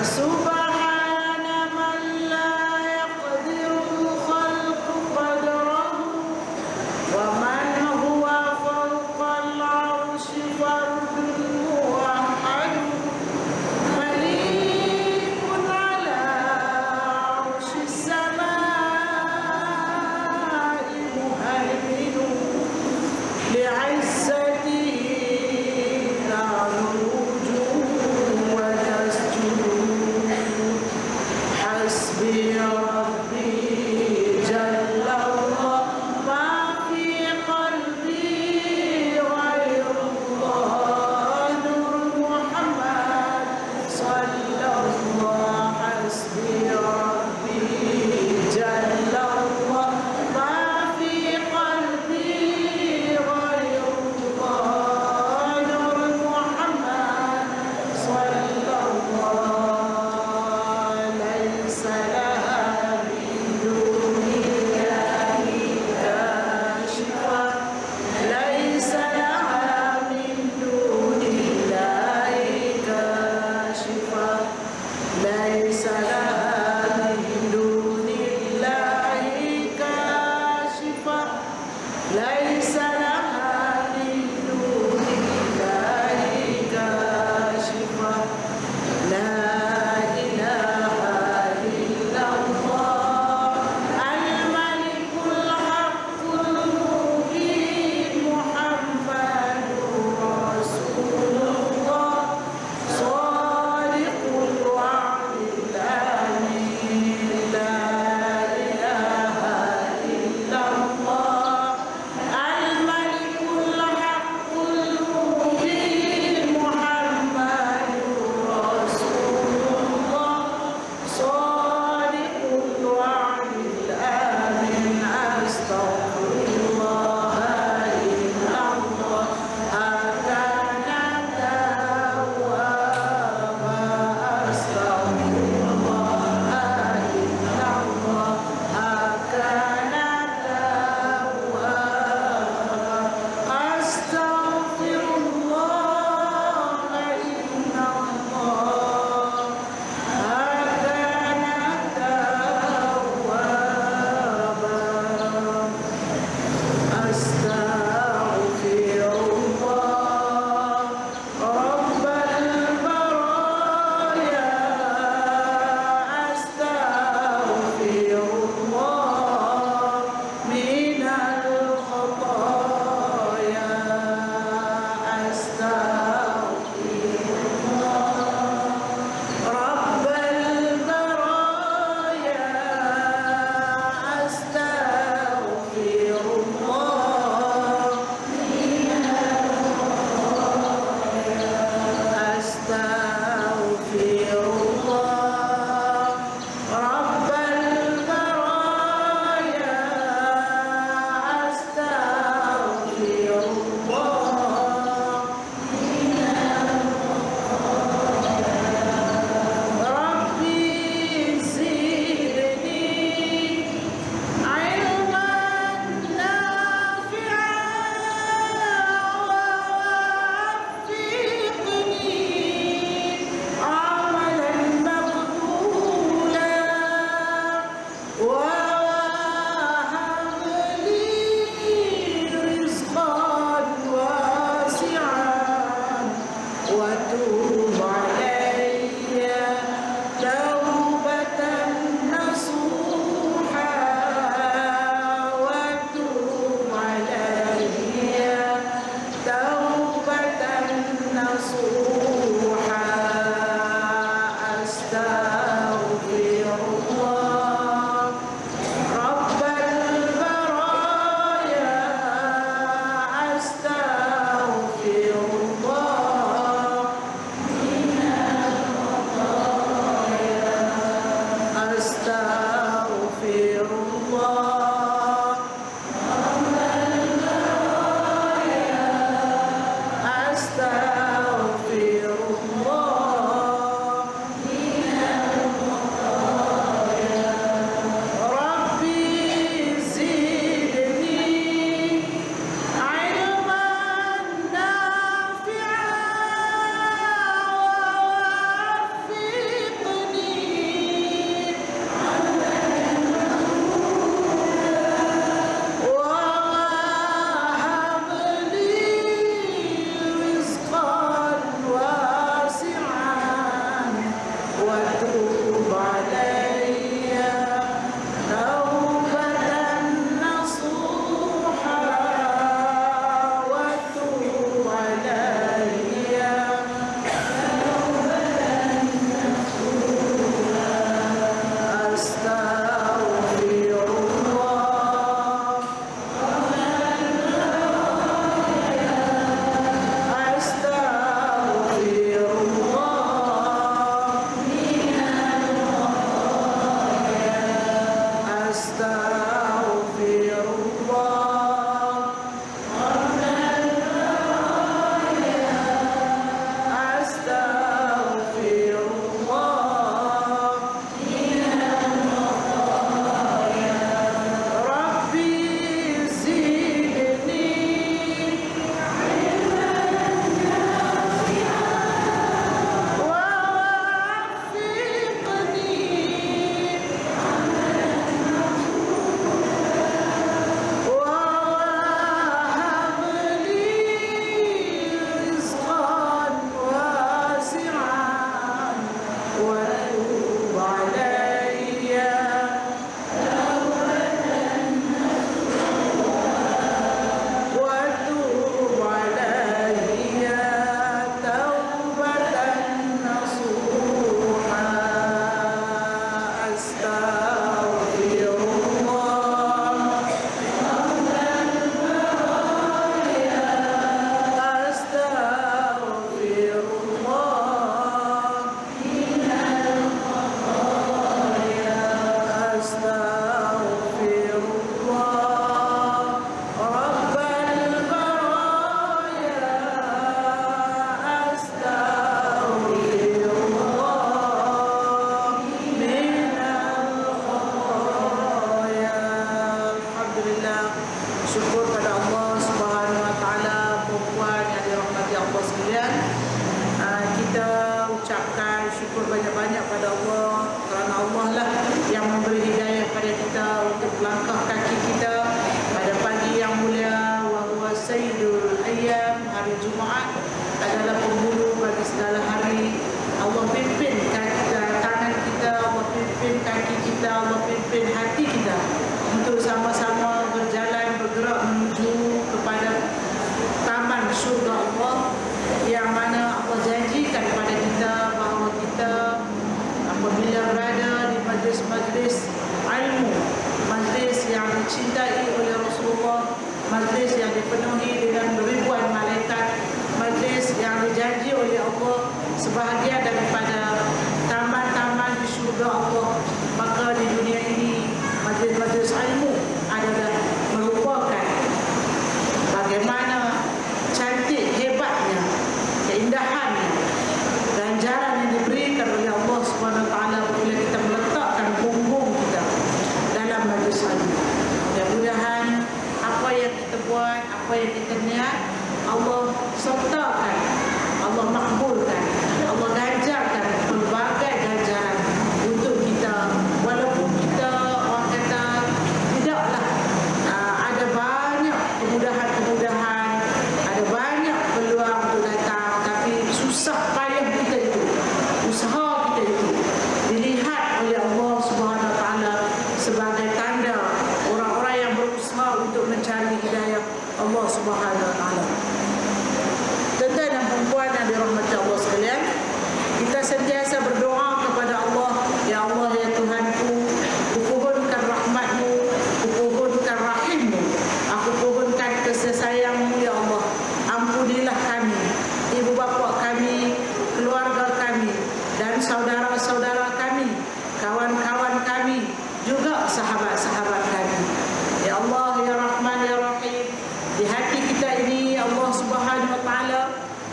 فسبحان من لا يقدر الخلق قدره ومن هو فوق العرش فرد موحد مليك على عرش السماء مهيمن لعزته تعرج وتسجد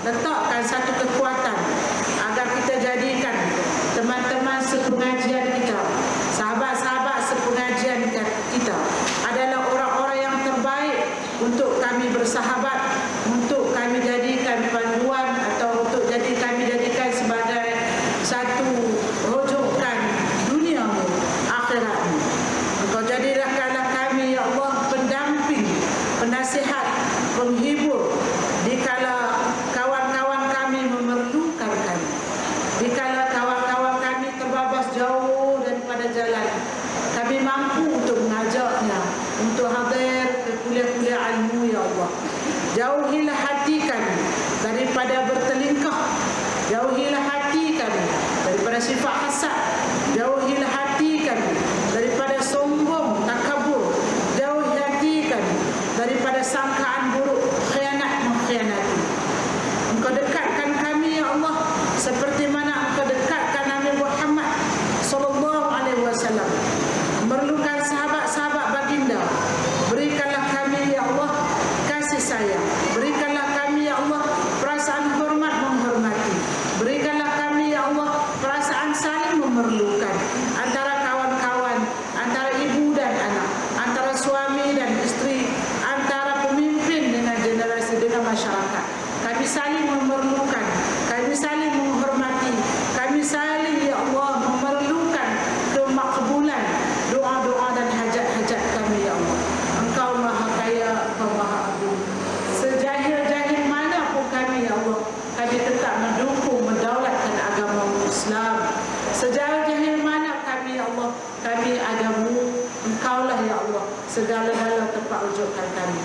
letakkan satu kekuatan agar kita jadikan teman-teman sepengajian kita, sahabat-sahabat sepengajian kita adalah orang-orang yang terbaik untuk kami bersahabat, untuk kami jadikan panduan atau untuk kami jadikan sebagai satu rujukan duniamu, akhiratmu. Engkau jadikanlah kami, ya Allah, pendamping, penasihat, penghibur dikala kawan-kawan kami memerlukan kami, dikala kawan-kawan kami terbabas jauh daripada jalan. Kami mampu untuk mengajaknya, untuk hadir ke kuliah-kuliah ilmu, ya Allah. Jauhilah hati kami daripada bertelingkah, jauhilah hati kami daripada sifat hasad, jauhilah hati kami daripada sombong, takabur, jauhi hati kami daripada sangkaan buruk, khianat, mengkhianati. Engkau dekatkan kami, ya Allah, seperti mana Engkau dekatkan Nabi Muhammad sallallahu alaihi wasallam. Memerlukan sahabat-sahabat baginda, berikanlah kami, ya Allah, kasih sayang. Berikanlah kami, ya Allah, perasaan hormat menghormati. Berikanlah kami, ya Allah, perasaan saling memerlukan antara kawan-kawan, antara ibu dan anak, antara suami dan istri, antara pemimpin dengan generasi, dengan masyarakat. Kami saling memerlukan, kami saling menghormati, kami saling, ya Allah, memerlukan kemakbulan doa-doa dan hajat-hajat kami, ya Allah. Engkau Maha Kaya, Engkau Maha Agung. Sejahil-jahil mana pun kami, ya Allah, kami tetap mendukung, mendaulatkan agama Islam. Sejahil-jahil mana kami, ya Allah, kami agamu. Engkaulah, ya Allah, segala-gala tempat rujukan kami.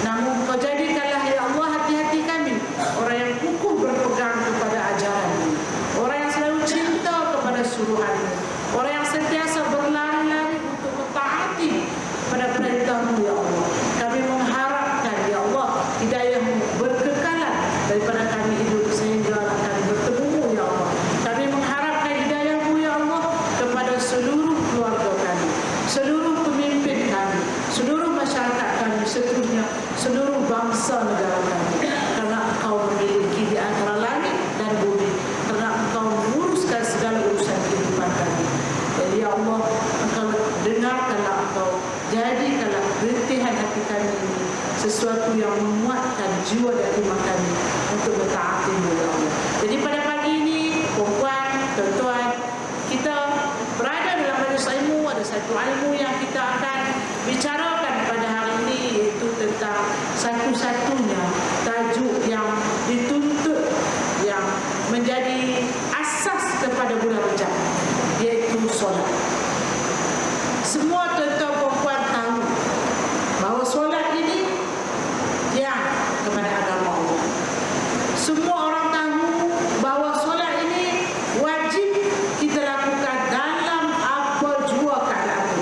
Namun Engkau jadikanlah, ya Allah, hati-hati kami orang yang kukuh berpegang kepada ajaran-Mu, orang yang selalu cinta kepada suruhan-Mu, orang yang sentiasa berlari-lari untuk mentaati pada perintah-Mu, ya Allah. Kami mengharapkan, ya Allah, hidayah-Mu berkekalan daripada kami hidup sehingga kami bertemu, ya Allah. Kami mengharapkan hidayah-Mu, ya Allah, kepada seluruh keluarga kami, seluruh pemimpin kami, seluruh masyarakat kami, seterusnya seluruh bangsa negara kami. Karena Engkau memiliki di antara langit dan bumi, karena Engkau menguruskan segala urusan kehidupan kami. Jadi, ya Allah, Engkau dengarkanlah, Engkau jadikanlah rintihan hati kami ini sesuatu yang menguatkan jiwa dan iman kami untuk mentaati-Mu, ya Allah. Jadi pada pagi ini, puan-puan, tuan-tuan, kita berada dalam majlis ilmu. Ada satu ilmu yang kita akan bicarakan pada hari ini, iaitu tentang satu-satunya tajuk yang dituntut, yang menjadi asas kepada bulan Rajab, iaitu solat. Semua tuan-tuan puan-puan tahu bahawa solat ini yang kepada agama Allah. Semua orang tahu bahawa solat ini wajib kita lakukan dalam apa jua keadaan.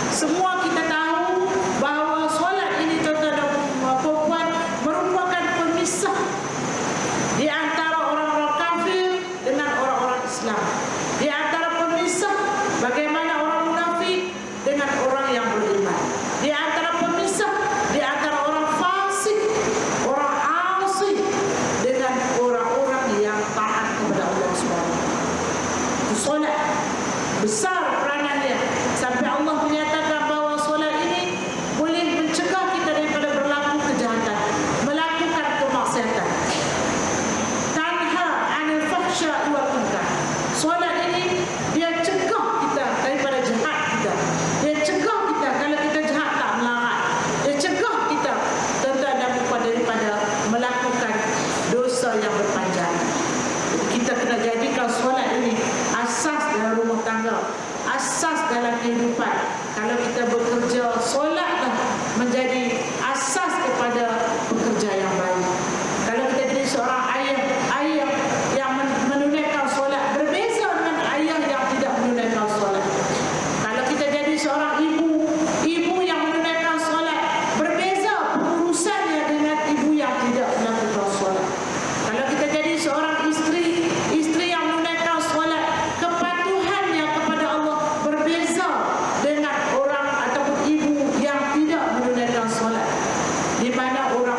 Semua kita tahu bahawa solat ini, tuan-tuan dan puan-puan, merupakan pemisah di antara orang-orang kafir dengan orang-orang Islam, di antara pemisah bagaimana orang munafik dengan orang yang beriman, di antara pemisah di antara orang fasik, orang asik dengan orang-orang yang taat kepada Allah Subhanahu. Solat besar peranannya sampai Allah menyatakan bahawa solat ini boleh mencegah kita daripada berlaku kejahatan, melakukan kemaksiatan. Tanha 'anil fahsya'i wal munkar. Solat ini dia cegah kita daripada jahat kita. Dia cegah kita kalau kita jahat tak melarat. Dia cegah kita, tuan-tuan dan puan, daripada melakukan dosa yang berpanjangan. Kita kena jadikan solat ini asas dalam rumah tangga, asas dalam kehidupan. Kalau kita bekerja, solatlah menjadi asas kepada pekerja yang baik. Kalau kita jadi seorang ayah yang menunaikan solat, berbeza dengan ayah yang tidak menunaikan solat. Kalau kita jadi seorang ibu yang menunaikan solat, berbeza pengurusannya dengan ibu yang tidak melakukan solat. Kalau kita jadi seorang istri yang menunaikan solat, kepatuhannya kepada Allah berbeza dengan orang ataupun ibu yang tidak menunaikan solat, di mana orang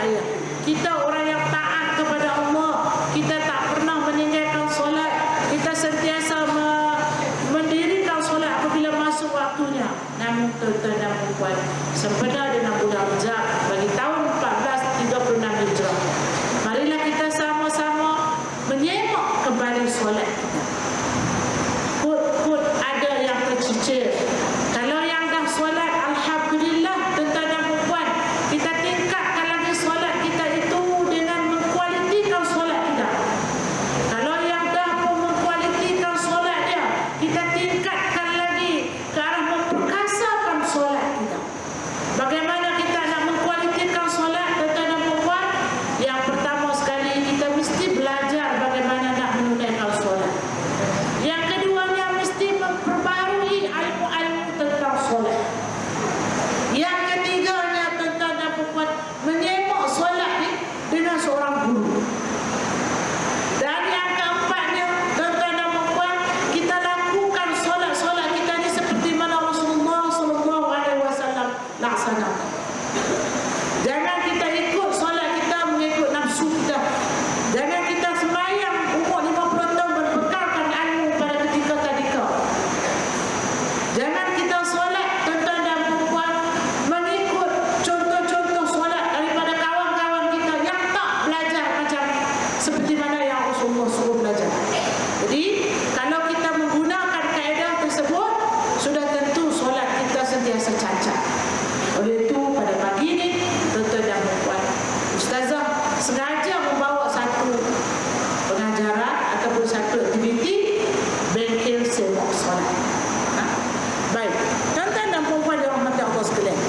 ayah. Kita orang yang taat kepada Allah. Kita tak pernah meninggalkan solat. Kita sentiasa mendirikan solat apabila masuk waktunya. Namun tuan-tuan dan puan, sempena dengan bulan Rajab bagi tahun 1436 Hijrah, marilah kita sama-sama menyemak kembali solat kita. Pun ada yang tercicir. Kalau yang dah solat, alhamdulillah tuan-tuan dan puan, kita tingkatkan lagi solat kita itu dengan mengkualitikan solat kita. Kalau yang dah pun mengkualitikan solat dia, kita tingkatkan lagi ke arah memperkasakan solat kita. Bagaimana kita nak mengkualitikan solat tuan-tuan dan puan? Yang pertama sekali, kita mesti belajar bagaimana nak menunaikan solat. Yang keduanya, mesti memperbarui ilmu-ilmu tentang solat. Yang ketiganya, tuan-tuan dan puan, menyemak solat ni dengan seorang guru. Dan yang keempatnya, tuan-tuan dan puan, kita lakukan solat-solat kita ni seperti mana Rasulullah SAW laksanakan. Jangan kita ikut solat kita mengikut nafsu kita. Jangan kita sembahyang umur 50 tahun berbekalkan ilmu pada ketika-ketika. Jangan kita solat, tuan-tuan dan puan, mengikut contoh-contoh solat daripada kawan-kawan kita yang tak belajar macam seperti mana yang Rasulullah suruh belajar. Jadi, kalau kita menggunakan kaedah tersebut, sudah tentu solat kita sentiasa cacat. Oleh itu, pada pagi ini, tuan-tuan dan puan, Ustazah sengaja membawa satu pengajaran ataupun satu aktiviti bengkel semak solat. Baik, tuan-tuan dan puan yang dirahmati Allah sekalian,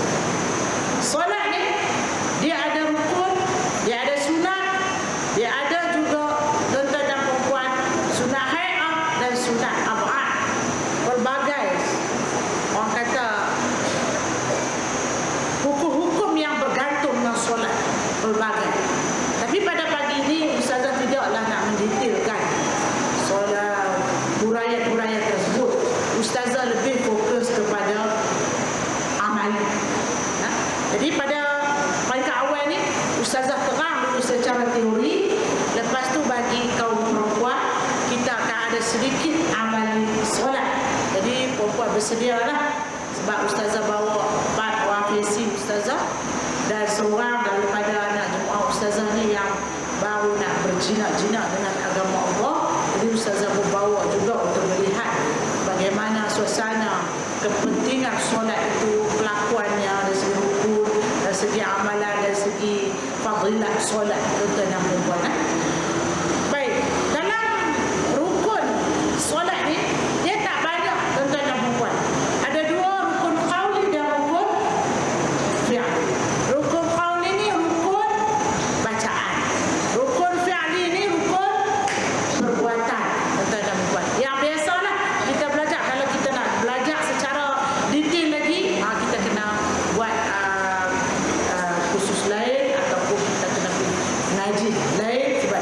solat ni dia ada rukun, dia ada sunat, dia ada juga tuan-tuan dan puan sunat hai'ah dan sunat ab'ad. Pelbagai orang kata hukum-hukum yang bergantung dengan solat, pelbagai. Tapi pada pagi ini Ustazah tidaklah nak mendetailkan solat huraian-huraian tersebut. Ustazah lebih fokus kepada amalan. Jadi pada peringkat awal ni Ustazah terang dulu secara teori. Lepas tu bagi kaum perempuan, kita akan ada sedikit amalan solat. Jadi perempuan bersedialah, sebab Ustazah bawa 4 wafisi Ustazah dan seorang daripada anak jemaah Ustazah ni yang baru nak berjinak-jinak dengan agama Allah. Jadi Ustazah membawa juga untuk melihat bagaimana suasana kepentingan solat itu, kelakuannya dari segi rukun, dari segi amalan, dari segi fadilah solat tuan-tuan dan puan. Baik, dalam rukun solat ni dia tak banyak tuan-tuan dan puan. Ada 2 rukun qauli dan rukun fi'li. Rukun qauli ni rukun bacaan. Rukun fi'li ni rukun perbuatan tuan-tuan dan puan. Yang biasalah kita belajar, kalau kita nak belajar secara detail lagi, kita kena buat khusus lain ataupun kita kena ngaji lain, sebab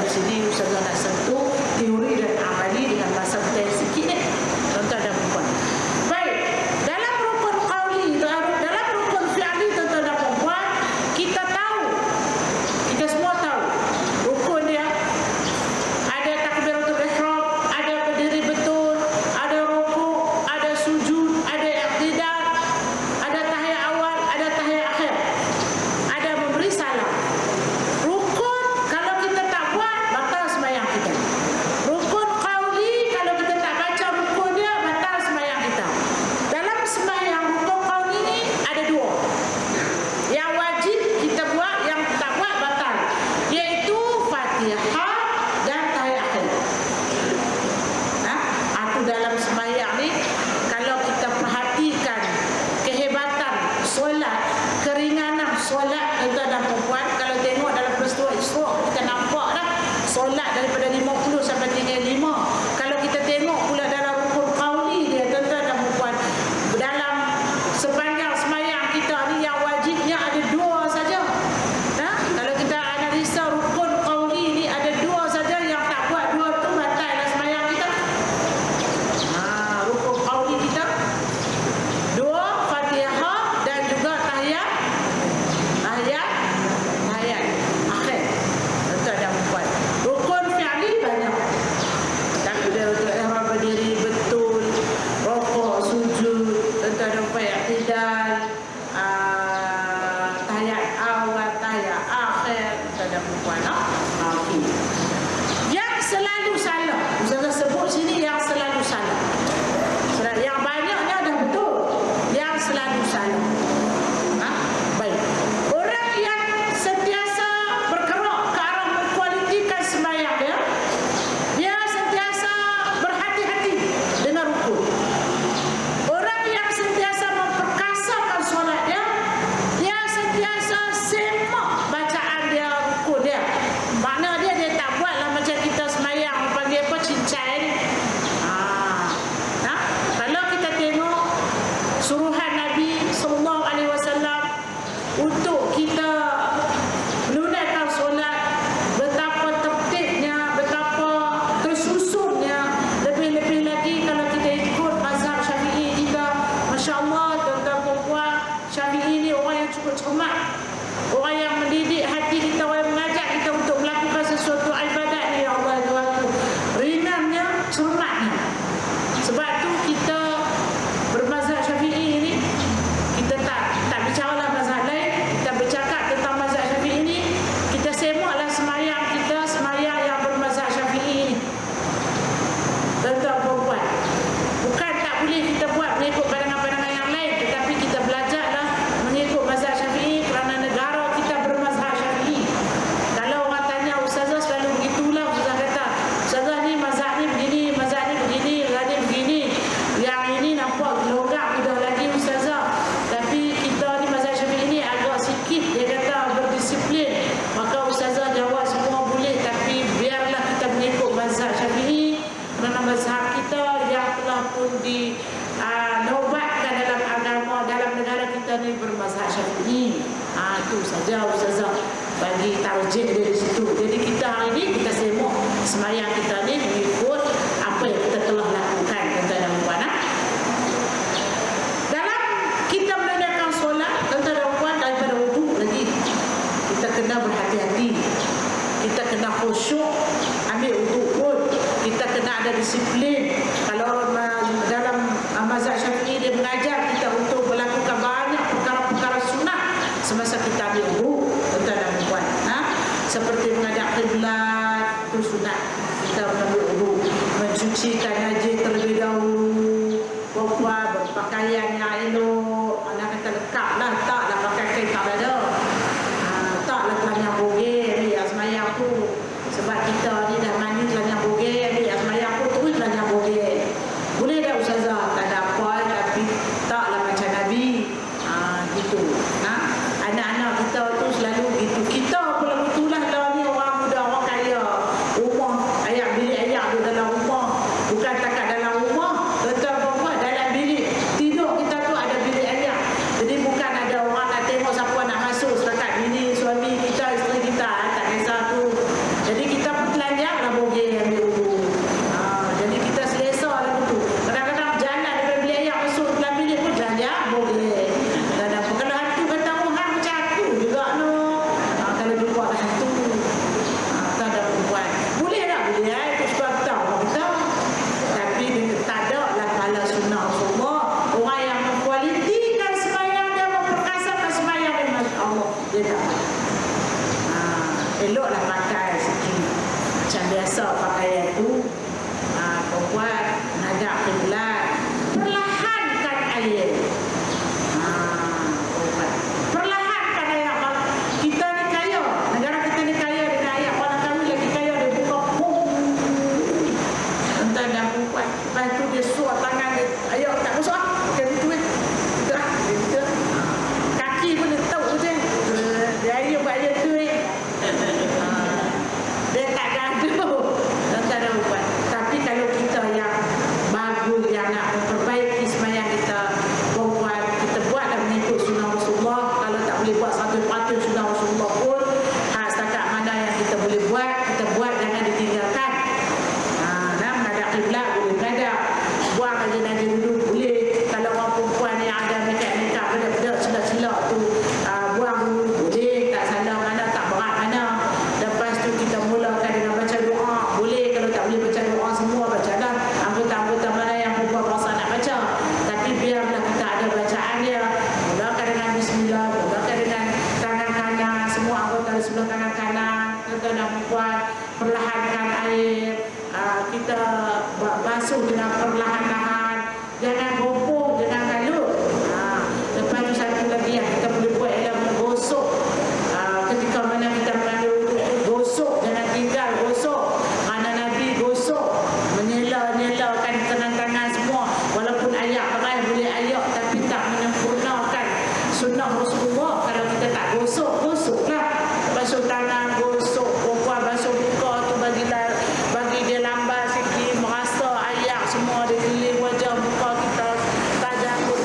tarjih dia di situ. Jadi kita hari ini kita semok sembahyang kita ni mengikut apa yang kita telah lakukan, tuan-tuan dan puan. Dalam kita menunaikan solat, tuan-tuan dan puan, daripada wuduk lagi kita kena berhati-hati, kita kena khusyuk. Ambil wuduk pun kita kena ada disiplin. Kalau dalam mazhab Syafi'i dia mengajar kita untuk melakukan banyak perkara-perkara sunnah semasa kita ambil wuduk, tuan-tuan dan puan. Seperti menghadap kiblat itu sunat, kita ambil wuduk, mencucikan najis terlebih dahulu, berpakaian yang elok. Anak kata lekaplah, taklah pakai kain tak ada, taklah telanjang bogel ambil semayang tu. Sebab kita ni dah mandi telanjang bogel, ambil semayang tu terus telanjang bogel. Boleh tak ustazah? Tak ada apa, tapi taklah macam Nabi. Gitu. Anak-anak kita tu selalu gitu. Kita pula betulah lah ni orang muda, orang kaya. Rumah, bilik ayak tu dalam rumah. Bukan takat dalam rumah, tuan-tuan, dalam bilik tidur kita tu ada bilik ayak. Jadi bukan ada orang nak tengok siapa nak masuk setakat bini, suami kita, isteri kita. Tak kisah tu. Jadi kita pun telanjang lah bogel ambil wuduk. Jadi kita selesa lah tu. Kadang-kadang jalan daripada bilik ayak masuk dalam bilik pun telanjang bogel. Kalau hantu kata orang macam aku juga no. Kalau dia buat hantu, tak ada perempuan. Boleh tak? Boleh itu sebab tahu kita. Tapi tak ada lah pahala sunnah Rasulullah. Orang yang memkualitikan sembahyang dia, memperkasakan sembahyang dia, Masya Allah, dia dapat. Eloklah pakai sikit macam biasa pakaian tu. Perempuan menghadap kiblat, perlahankan air. Perlahankan ayat. Kita ni kaya, negara kita ni kaya dengan ayat. Orang kami lagi kaya, dia buka pum, entah dah buat. Lepas tu dia suat tangan dia, ayat tak masuk macam tu gitu. Kaki pun dia tahu je, dia ayat buat ayat tu dia tak gaduh, entah dah buat. Tapi kalau kita yang bagus, yang nak memperbaiki sembahyang kita, perempuan, kita buatlah mengikut sunnah Rasulullah. Kalau tak boleh buat 100% sunnah Rasulullah pun, setakat mana yang kita boleh buat, kita buat, jangan ditinggalkan. Menghadap kiblat boleh menghadap, buang aja dulu boleh. Kalau orang perempuan yang ada makeup bedak-bedak celak-celak tu, buang dulu boleh, tak salah mana, tak berat mana. Lepas tu kita mulakan dengan baca doa, boleh. Kalau tak boleh baca doa semua, bacalah anggota-anggota mana yang perempuan rasa nak baca. Tapi biarlah kita ada bacaan dia. Mulakan dengan bismillah, mulakan dengan tangan kanan, semua anggota di sebelah tangan kanan, kita dan perempuan, perlahankan air. Kita basuh dengan perlahan-lahan, jangan gopong, jangan kalut. Lepas tu satu lagi yang kita boleh buat ialah menggosok. Ketika mana kita mengambil wuduk, gosok, jangan tinggal gosok. Kerana Nabi gosok, menyela-nyelakan tangan-tangan semua. Walaupun ayak berai boleh ayak, tapi tak menyempurnakan sunnah Rasulullah. Kalau kita tak gosok, gosoklah. Basuh tangan, gosok, perempuan basuh muka tu bagi dia lambat sikit, merasa ayak semua di keliling wajah muka kita, tak jangkut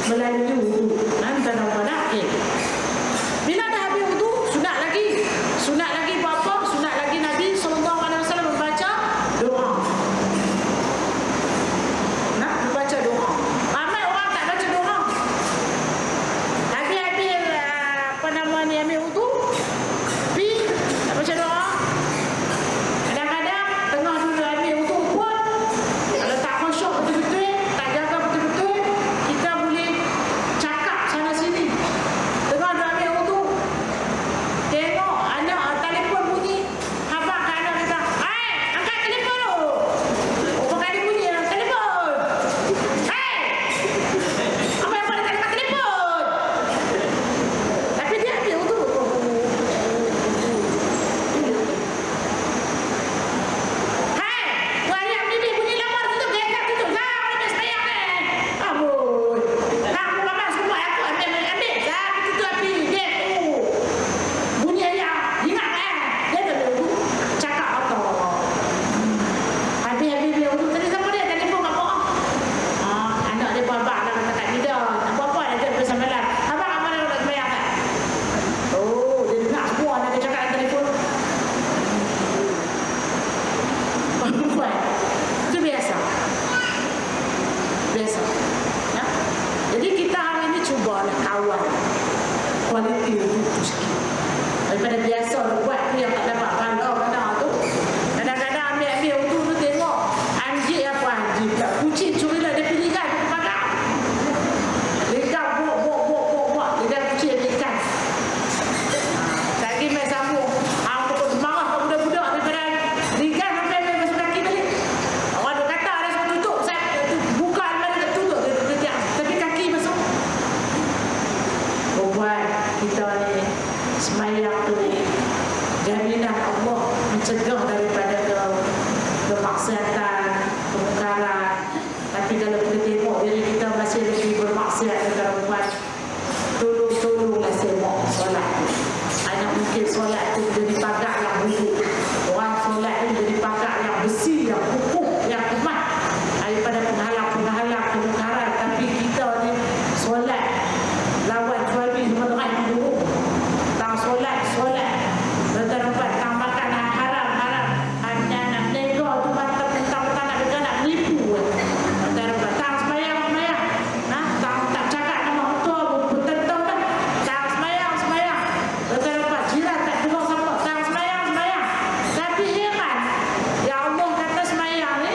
melalui wudu. Nanti nampak tak? Bila dah habis wudu, sunat lagi. Sunat lagi apa? Sunat lagi Nabi SAW membaca doa. Nak membaca doa. Ramai orang tak baca doa. Habis-habis ambil wudu, pergi tak baca doa. Kadang-kadang tengah dulu ambil wudu pun, kalau tak khusyuk betul-betul, tak jaga betul-betul, kita boleh cakap sana sini. Tengah dulu ambil wudu, tengok anak telefon bunyi, habaq kat anak kita, "Hai, angkat telefon tu." Berapa kali bunyi telefon? "Hai, apa yang boleh angkat telefon?" Tapi dia ambil wudu. "Hai, tuan ayam ni bunyi lamar tutup, gerak tutup. Dah, boleh sembahyang dah." Amboi. Nak mama semua aku ambil. Dah, tutup api. Dia tu. Bunyi ayam. Ingat kan? Dia dah wudu. Cakap apa? Habis dia wudu. Tadi siapa dia? Telefon kat mak. Anak dia babak dah kata kat Nida. Tak apa-apa dah dia bersama malam. Abang apa dah nak sembahyang tak? Oh, dia dengar semua anak dia cakap dalam telefon. Buat. Itu biasa. Biasa. Ya? Jadi kita hari ini cubalah kawal kualiti wudu sikit. Daripada biasa buat tu yang tak dapat pahala tu. Kadang-kadang ambil wudu tu tengok anjing apa anjing tak kucing curi lah dia pilih kan pakai. Lekat buat dia kucing ikan. Lagi main sambung. Aku marah kat budak-budak daripada ligan sampai main masuk kaki balik. Orang duk kata ada semua tutup. Saya buka almari tak tutup. Dia tapi kaki masuk. Buat kita ni sembahyang tu ni jaminan Allah mencegah daripada kemaksiatan, kemungkaran. Tapi kalau kita tengok diri kita masih lagi bermaksiat daripada buat, tolonglah semua solat tu. Hanya mungkin solat tu menjadi pagar yang buruk. Orang solat tu menjadi pagar yang besi, yang kukuh, yang kuat daripada penghalang-penghalang kemungkaran. Tapi kita ni solat lawan suami semua yang buruk. Tak solat. Lepas-lepas tak makan haram. Hanya nak nego tu mentang-mentang nak dengar nak menipu. Lepas-lepas tak sembahyang. Tak cakap nama tua betul-betul kan. Tak sembahyang. Lepas-lepas jiran tak dengar siapa. Tak sembahyang. Tapi heran. Ya Allah kata sembahyang ni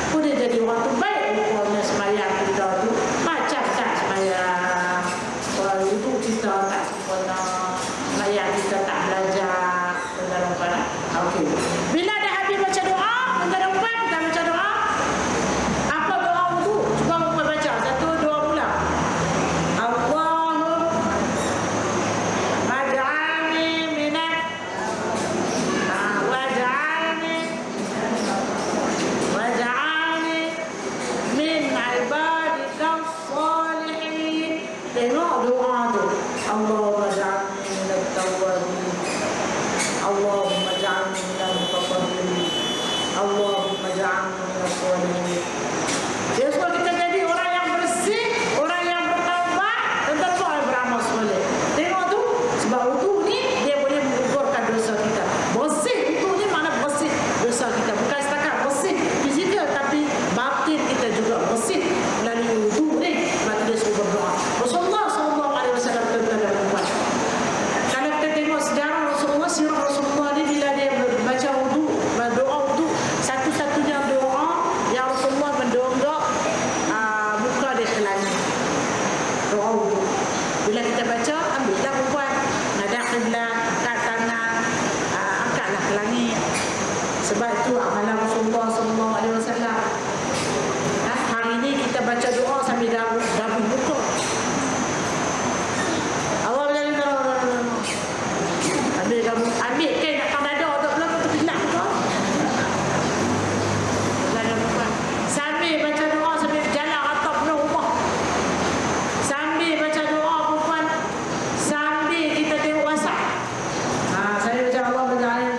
pun dia jadi orang tu baik. Rupanya sembahyang kita tu macam tak sembahyang. Orang itu kita tak sempurna. Sembahyang kita tak belajar. Okey. Bila dah habis baca doa, kita baca doa. Apa doa wudu? Cuba kita baca. Satu, dua pula. Allahumma waj'alni min ibadika salihin. Tengok doa tu. Allahumma waj'alni minat tawwabin. Allahumma ja'alni minal mutatahhirin. Allahumma ja'alni minas sholihin. Dia suruh kita jadi orang yang bersih, orang yang bertaubat dan terus beramal soleh. Tengok tu, sebab wudu ni dia boleh menggugurkan dosa kita. Bersih wudu ni mana bersih dosa kita. Bukan setakat bersih fizikal, tapi batin kita juga bersih melalui wudu ni. Sebab dia suruh berdoa. Rasulullah SAW berbuat. Kalau kita tengok sejarah Rasulullah, sirah Rasulullah ni bila dia baca wudu, berdoa wudu, satu-satunya doa yang Rasulullah mendongak muka dia ke langit. Doa wudu. Bila kita baca, ambillah perempuan, ngadap kiblat, angkat tangan, angkatlah ke langit. Sebab itu amalan Rasulullah SAW. Hari ini kita baca doa sambil dabu muka. Ambil kain nak tang dada tak belakang tu pilak kau. Sambil baca doa sambil jalan atap rumah. Sambil baca doa perempuan, sambil kita tengok WhatsApp. Saya baca Allah berjalan.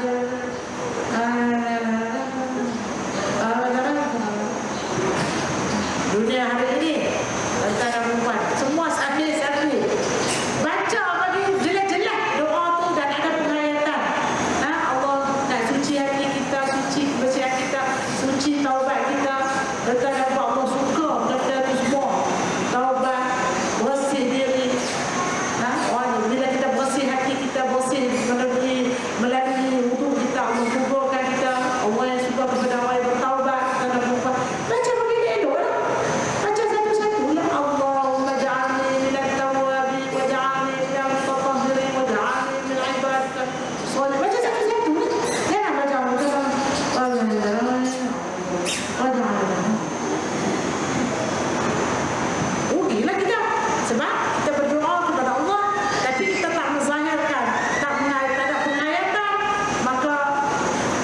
Dunia hari ini antara perempuan tuan-tuan. Semua sakit-sakit. Baca bagi jelas-jelas doa tu dan ada penghayatan. Allah nak suci hati kita, suci kebersihan kita, suci taubat kita. Letak nampak Allah suka benda tu semua. Taubat, bersih diri. Bila kita bersih hati kita, bersih melalui wudu kita, Allah kuburkan kita. Allah yang suka kepada orang yang bertaubat. Kita nak buat. Baca begini elok lah. Baca satu-satu lah. Allahumma ja'alni minat tawabi wa ja'alni minal mutatahhirin wa ja'alni min ibadika sholih. Baca satu-satu lah. Jangan baca rugilah kita. Sebab kita berdoa kepada Allah tapi kita tak menzahirkan, tak ada penghayatan, maka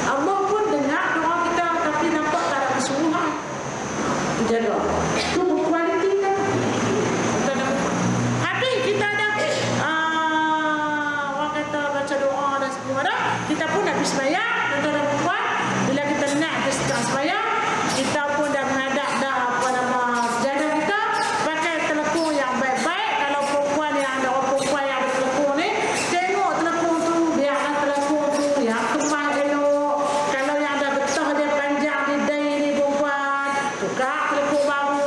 Allah pun dengar doa kita tapi nampak tak ada keseluruhan. Jaga. Itu berkualiti kan. Habis kita ada orang kata baca doa dan semua dah. Kita pun dah habis sembahyang. Tuan-tuan dan puan, bila kita nak setengah sembahyang, kita pun dah menghadap dah sejadah kita, pakai telekung yang baik-baik. Kalau perempuan yang ada orang perempuan yang ada telekung ni, tengok telekung tu, biarkan telekung tu yang kemas elok. Kalau yang ada getah dia panjang di dahi ni perempuan, tukar telekung baru.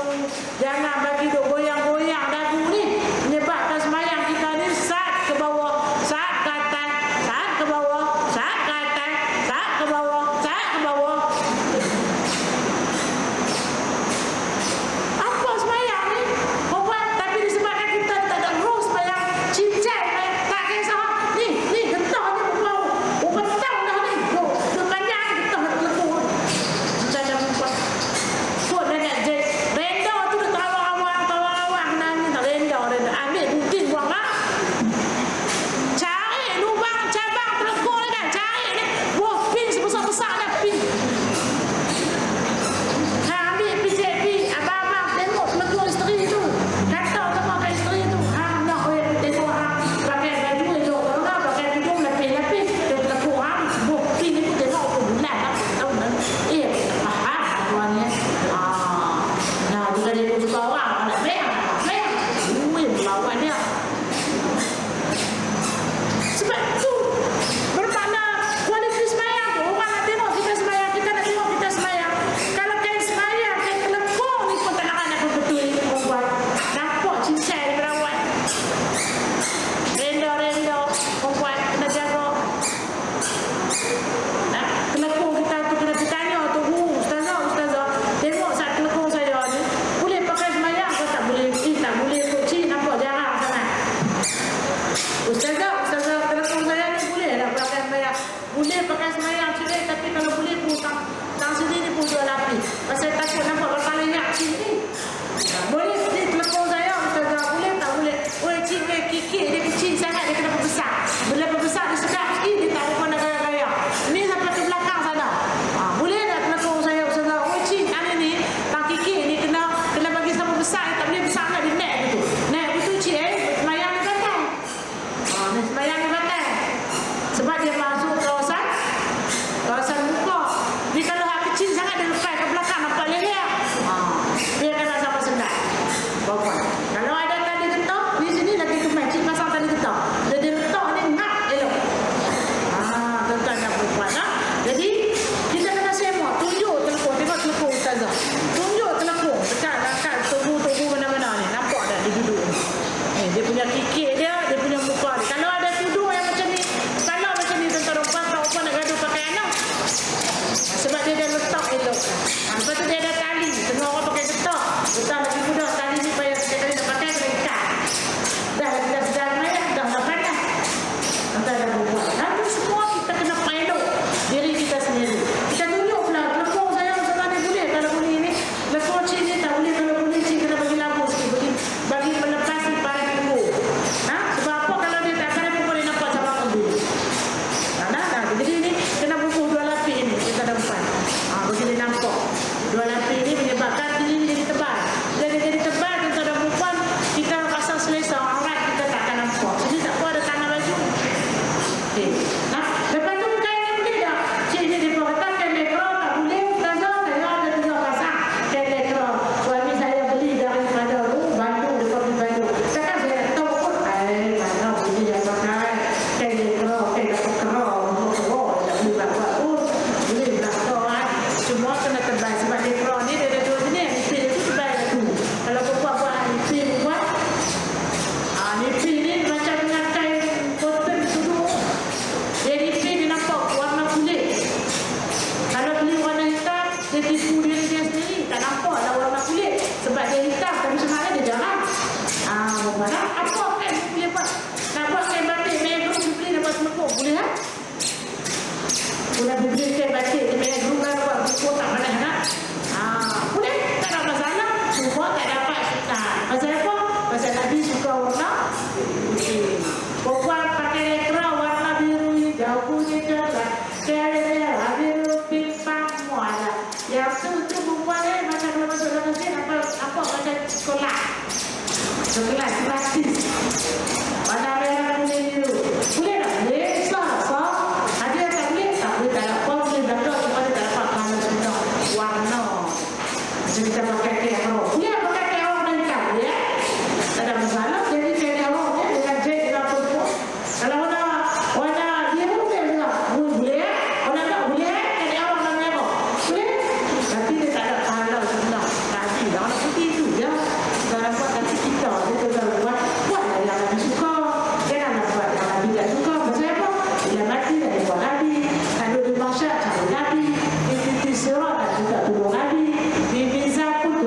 Sekelas gratis. Warna merah kuning itu. Boleh tak? Boleh. Sah. Ada tak boleh? Tak boleh. Tak dapat. Boleh dapat. Cuma dia tak dapat kalau sudah warna. Macam kita pakai kerok. Boleh pakai kerok meningkat. Ya? Tak ada masalah. Jadi kerok ya, dengan jet dengan pun. Kalau warna dia pun boleh juga. Boleh. Warna tak boleh. Jadi orang nak merah. Boleh. Tapi dia tak ada pahala sebenar. Nanti warna putih itu ya. Kalau buat nanti kita kalau buatlah yang Nabi suka. Janganlah buat yang Nabi tak suka. Macam apa? Bila mati dah buat Nabi. Kalau di masyarakat cari Nabi. Di sirat juga tolong Nabi. Di mizah pun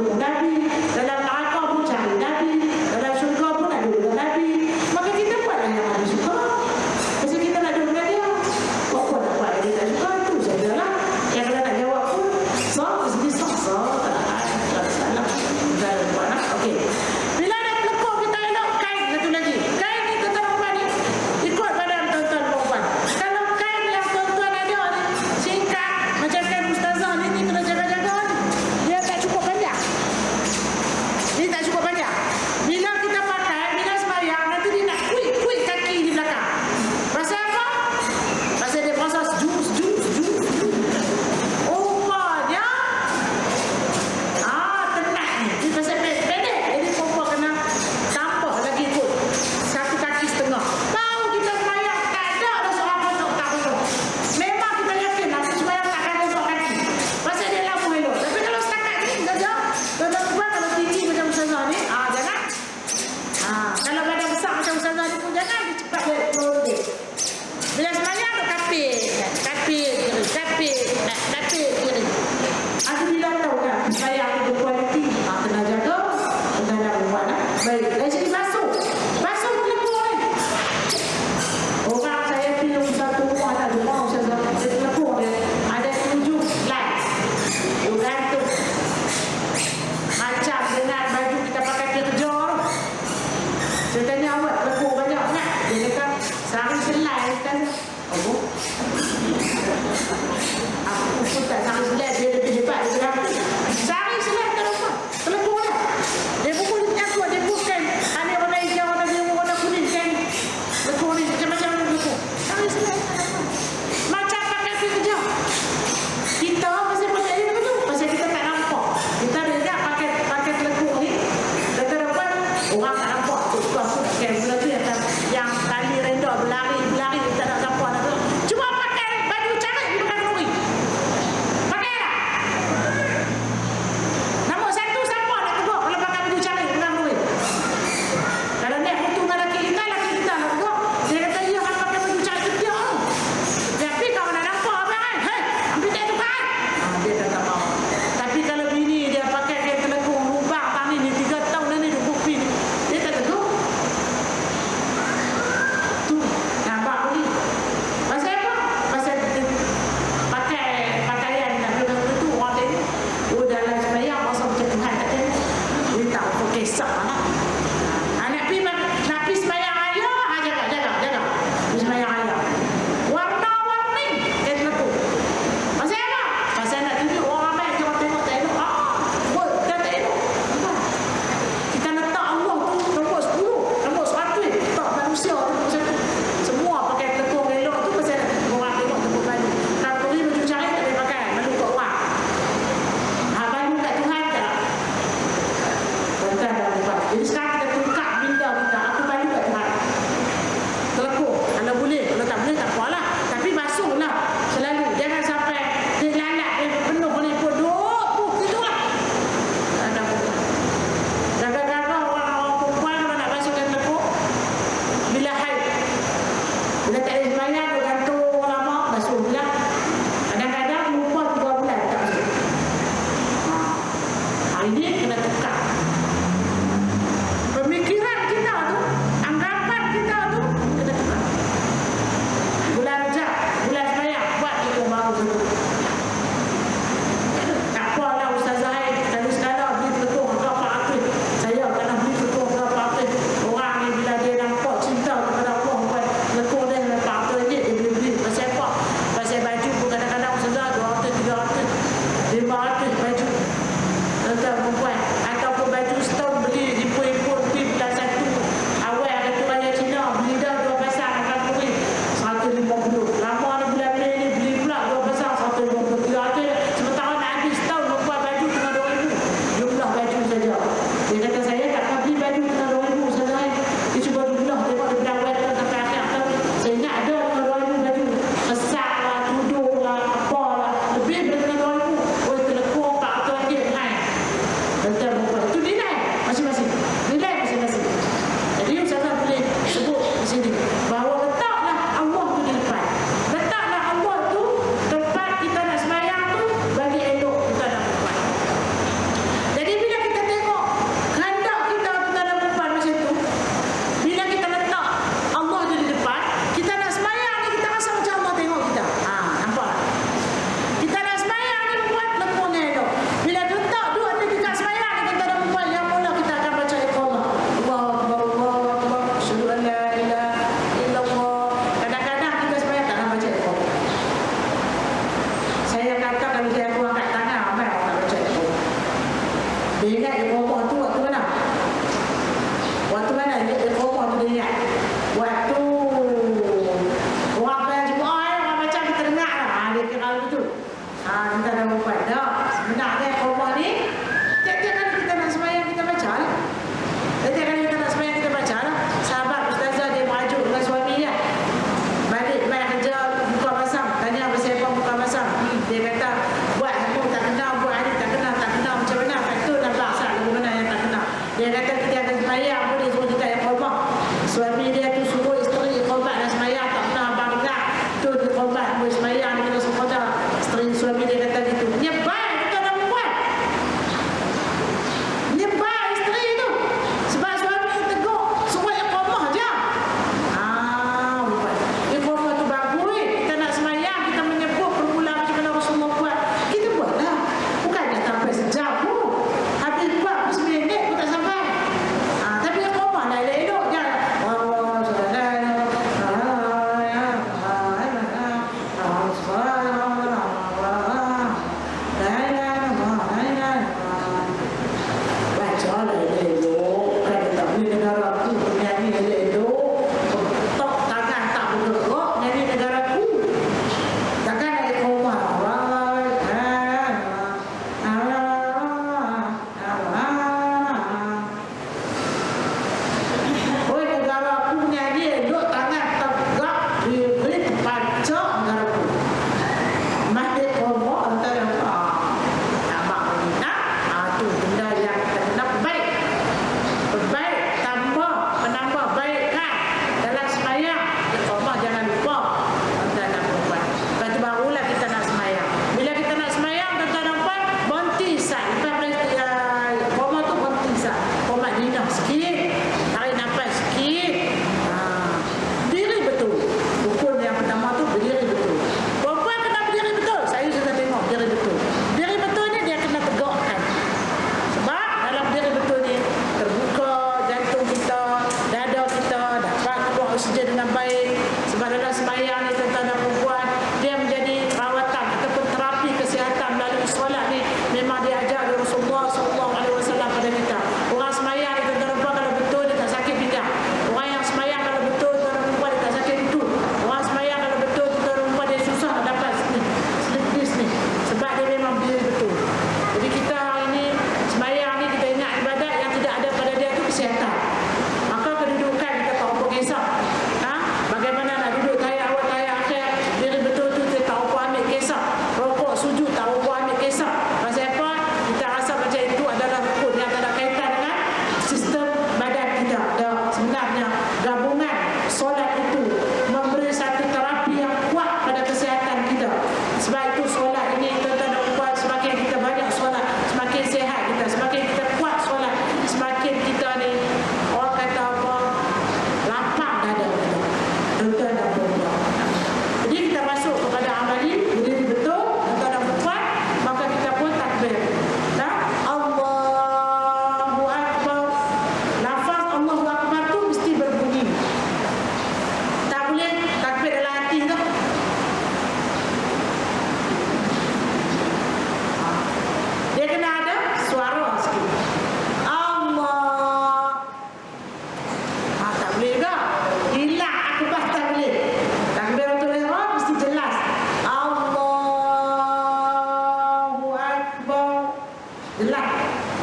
Dia ingat iqamah tu waktu mana? Waktu mana iqamah tu dia ingat? Waktu orang bayar Jumaat, orang macam kita dengar lah. Dia kira begitu. Kita dah buat dah. Sebenarnya iqamah ni tiap-tiap kali kita nak sembahyang kita baca lah. Tiap-tiap kali kita nak sembahyang kita baca lah. Sahabat ustazah dia merajuk dengan suami dia. Balik kerja buka pasang, tanya apa siapa buka pasang. Dia kata buat aku tak kenal, buat hari tak kenal macam mana. Faktor nampak asal lagu mana yang tak kenal. Dia kata kita akan sembahyang pun dia suruh kita iqamah. Suami dia tu suruh isteri iqamah dan sembahyang tak pernah abang dengar. Tu iqamah boleh sembahyang dia kena sekolah. Isteri suami dia kata gitu. Nyebai kita dah buat. Nyebai isteri tu. Sebab suami tegur suruh iqamah je. Buat. Iqamah tu bagus. Kita nak sembahyang, kita menyebut permulaan macam mana Rasulullah buat. Kita buatlah. Bukannya sampai sejam pun. Habis buat pun 9 minit pun tak sampai. Tapi iqamah lah elok-elok je.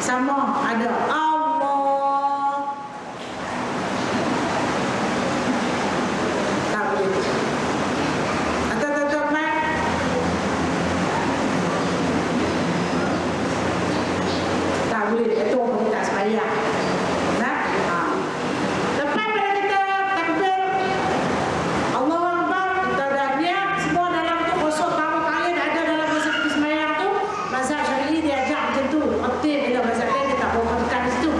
Sama ada Allah. Tak boleh. Atau tutup mic. Tak boleh. Itu orang kita sembahyang. Nah, lepas pada kita takbir Allahu Akbar, kita dah niat semua dalam tu kosong pertama kali dah ada dalam masa kita sembahyang tu. Mazhab Syafi'i dia ajak macam tu. Aktif bila mazhab dia tak bawa tekan di situ.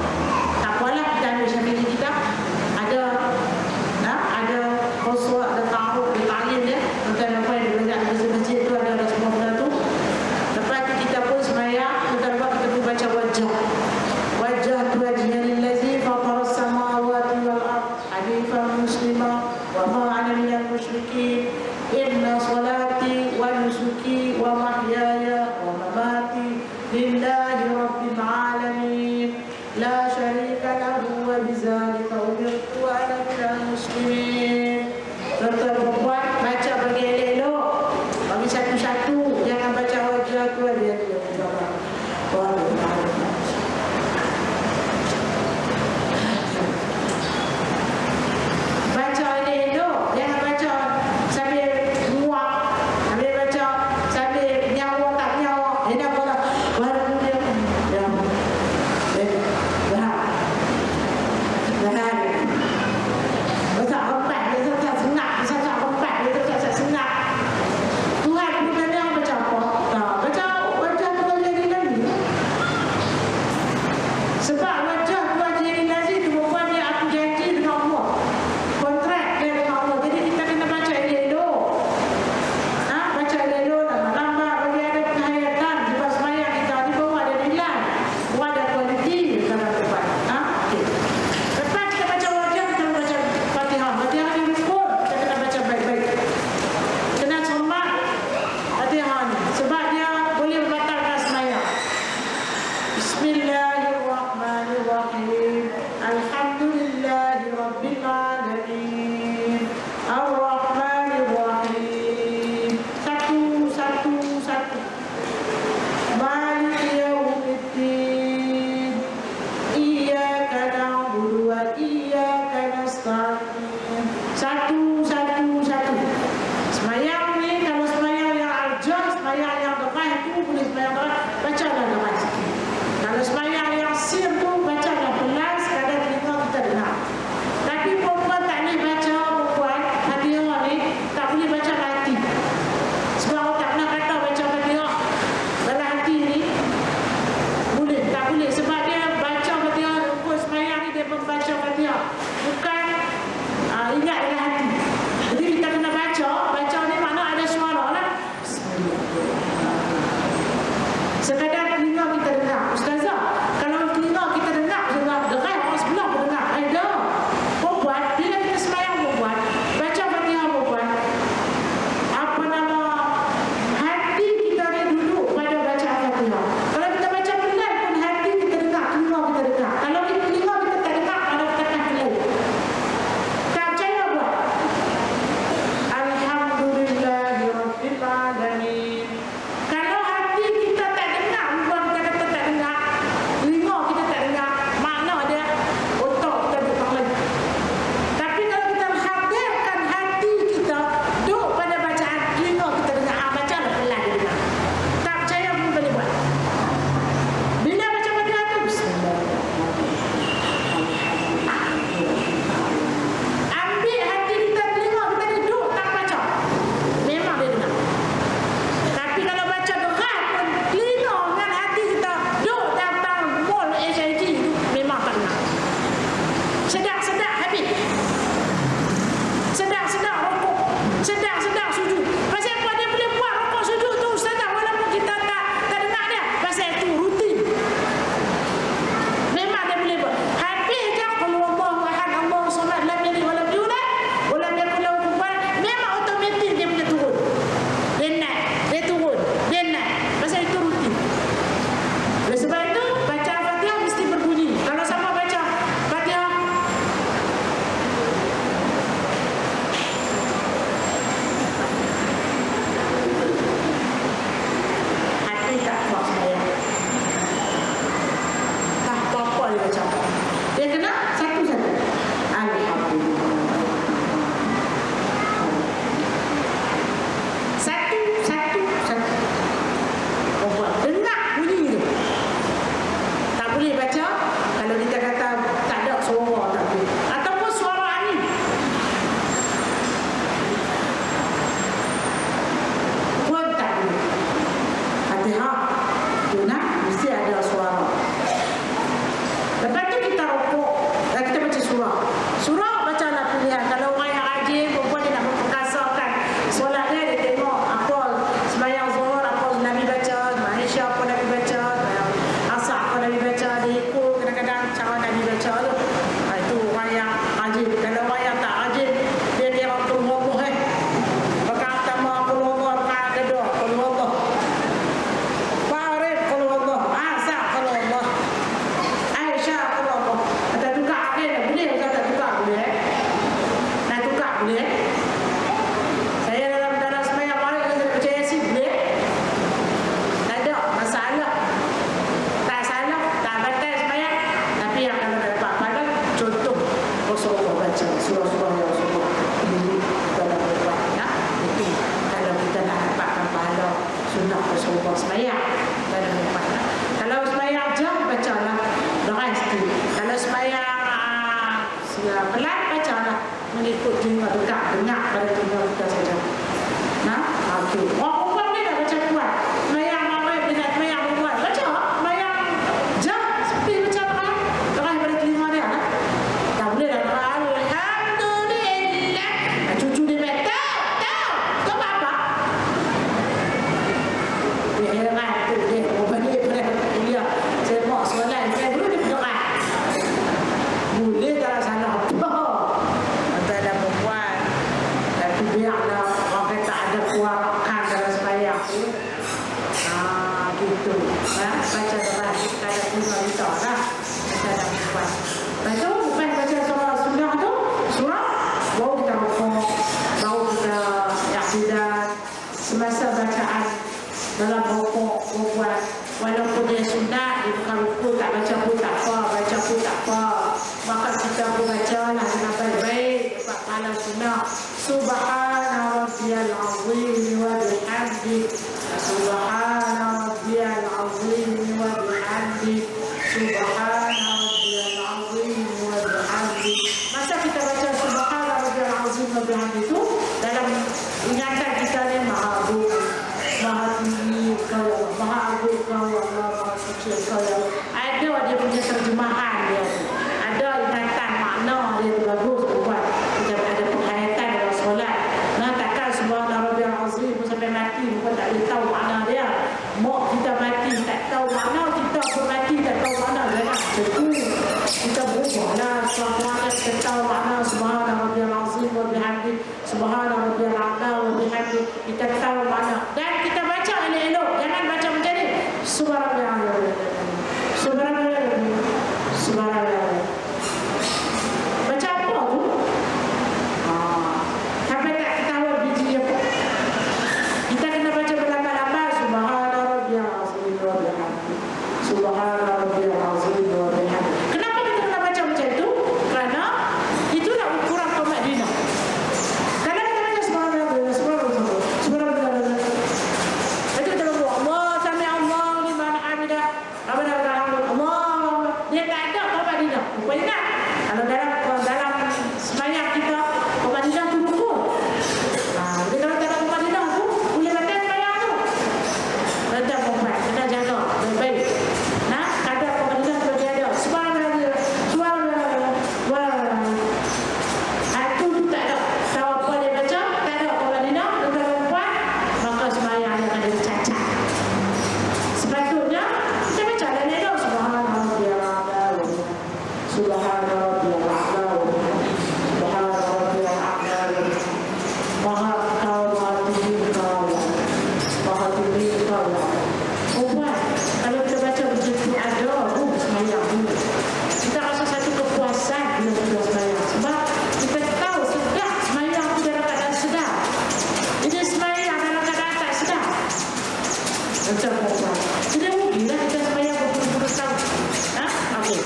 Bismillahirrahmanirrahim. Alhamdulillahi rabbil alamin. Ar-Rahmanirrahim. Satu, satu, satu. Maliki yaumiddin. Iyyaka na'budu wa iyyaka nasta'in. Satu, satu, satu. Semayang ni, kalau semayang yang arjah, semayang yang derah itu boleh semayang derah, bacalah derah sikit. Kalau semayang yang kita lah. Kita dah buat. Lepas tu, bukan baca surah sunnah tu, surah baru kita rukuk, baru kita i'tidal. Semasa bacaan dalam rukuk, buat walaupun dia sunnah, dia bukan rukuk, tak baca pun tak apa, baca pun tak apa. Maka kita pun baca lah dengan baik-baik, sebab kalau sunnah. Subhana rabbiyal azim wa bihamdi. Subhana rabbiyal azim wa bihamdi. Subhana rabbiyal azim wa bihamdi. Masa kita baca subhana rabbiyal azim wa bihamdi itu, dalam ingatan kita ni maha agung, maha tinggi kau, maha agung kau, maha suci kau. Ada dia punya terjemahan dia. Ada ingatan makna dia tu bagus buat. Kita ada penghayatan dalam solat. Nah, takkan subhana rabbiyal azim sampai mati pun tak boleh tahu makna dia. Mak kita mati tak tahu makna, kita pun mati tak tahu makna. Jangan macam tu. Kita berubahlah suara kita tahu makna subhana rabbiyal azim wa bihamdi, subhana rabbiyal a'la wa bihamdi. Kita tahu makna dan kita baca elok-elok. Jangan baca macam ni. Subhana rabbiyal subhana baca apa tu? Sampai tak ketahuan biji apa. Kita kena baca berlambat-lambat. Subhana rabbiyal azim wa bihamdi, subhana rabbiyal azim wa bihamdi. Kenapa kita kena baca macam tu? Kerana itulah ukuran qomat dina. Kalau kita baca subhana rabbiyal subhana rabbiyal itu kita baca Allah sami Allah liman hamidah, rabbana lakal hamd. Allah dia tak ada qomat dina. Rupanya kalau dalam sembahyang kita qomat dina tu rukun. Jadi kalau tak ada qomat dina tu boleh batal sembahyang tu. Batal qomat, kena jaga baik-baik. Nah, kadar qomat dina tu dia ada. Subhanallah, subhanallah. Itu tak ada. Tahu apa dia baca? Tak ada qomat dina, dia buat, maka sembahyang dia akan jadi cacat. Sepatutnya kita baca dan dia ada subhanallah, subhana rabbiyal a'la wa subhana rabbiyal a'la. Maha kau, maha tinggi kau, maha tinggi kau. Buat kalau kita baca begitu ada sembahyang ni. Kita rasa satu kepuasan bila kita sembahyang, sebab kita tahu sedap sembahyang tu dalam keadaan sedap. Jadi sembahyang dalam keadaan tak sedap macam apa? Jadi rugilah kita sembahyang berpuluh-puluh tahun. Okey.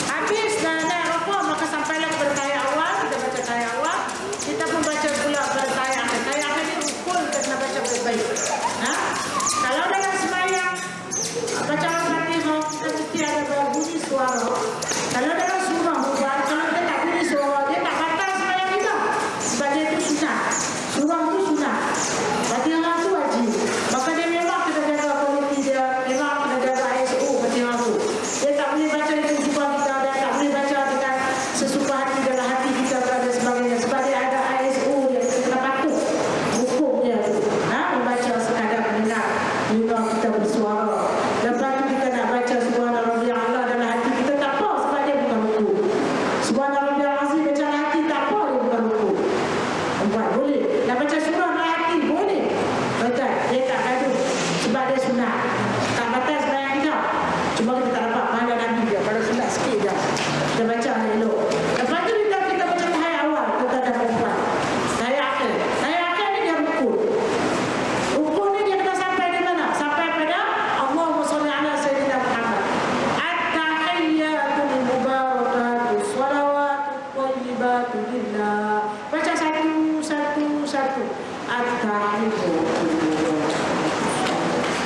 Habis naik rokok, maka sampailah kepada tayat awal. Kita baca tayat awal, kita pun baca pula pada tayat akhir. Tayat akhir ni rukun, kita kena baca baik-baik. Kalau dalam sembahyang baca Al-Fatihah, kita mesti ada bunyi suara. Kalau dalam surah bukan, kalau kita tak bunyi suara, dia tak batal sembahyang kita. Sebab dia itu sunnah. Surah itu sunnah, Fatihah itu wajib. Maka dia memang kita jaga kualiti dia, memang kita jaga ISO Fatihah itu. Dia tak boleh baca itu suka kita, dan tak boleh baca dengan sesuka hati dalam hati kita dan sebagainya. Sebab dia ada ISO dia, kita kena patuh hukum dia tu. Membaca sekadar mendengar, kita bersuara. Lepas tu kita nak baca subhana rabbiyal a'la dalam hati kita tak apa, sebab dia bukan hukum. Subhana rabbiyal azim baca dalam hati tak apa, dia bukan hukum. Buat boleh. Nak baca surah dalam hati boleh. Betul. Dia tak gaduh sebab dia sunat. Tak batal sembahyang kita. Cuma kita tak dapat pahala Nabi dia. Kalau sunat sikit je, kita baca elok. Lepas tu kita baca tahiyat awal, kita ada perempuan. Tahiyat akhir. Tahiyat akhir ni dia rukun. Rukun ni dia kena sampai di mana? Sampai pada Allahumma salli ala sayyidina Muhammad. At-tahiyyatul mubarakatuh shalawatut thayyibatu lillah. Baca satu. At-tahiyyatul.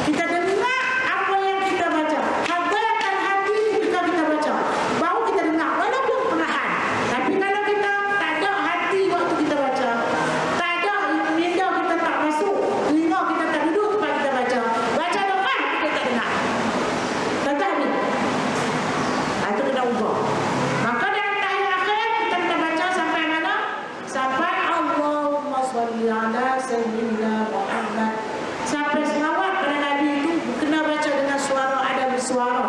Kita dengar apa yang kita baca. Hadirkan hati ketika kita baca. Baru kita dengar walaupun perlahan. Tapi kalau kita tak ada hati waktu kita baca, tak ada minda kita tak masuk, telinga kita tak duduk tempat kita baca. Baca lepas kita tak dengar. Tentang ni. Itu kena ubah. Maka dalam tahiyat akhir kita kena baca sampai mana? Sampai Allahumma sholli ala sayyidina Muhammad. Sampai selawat pada Nabi itu kena baca dengan suara, ada bersuara.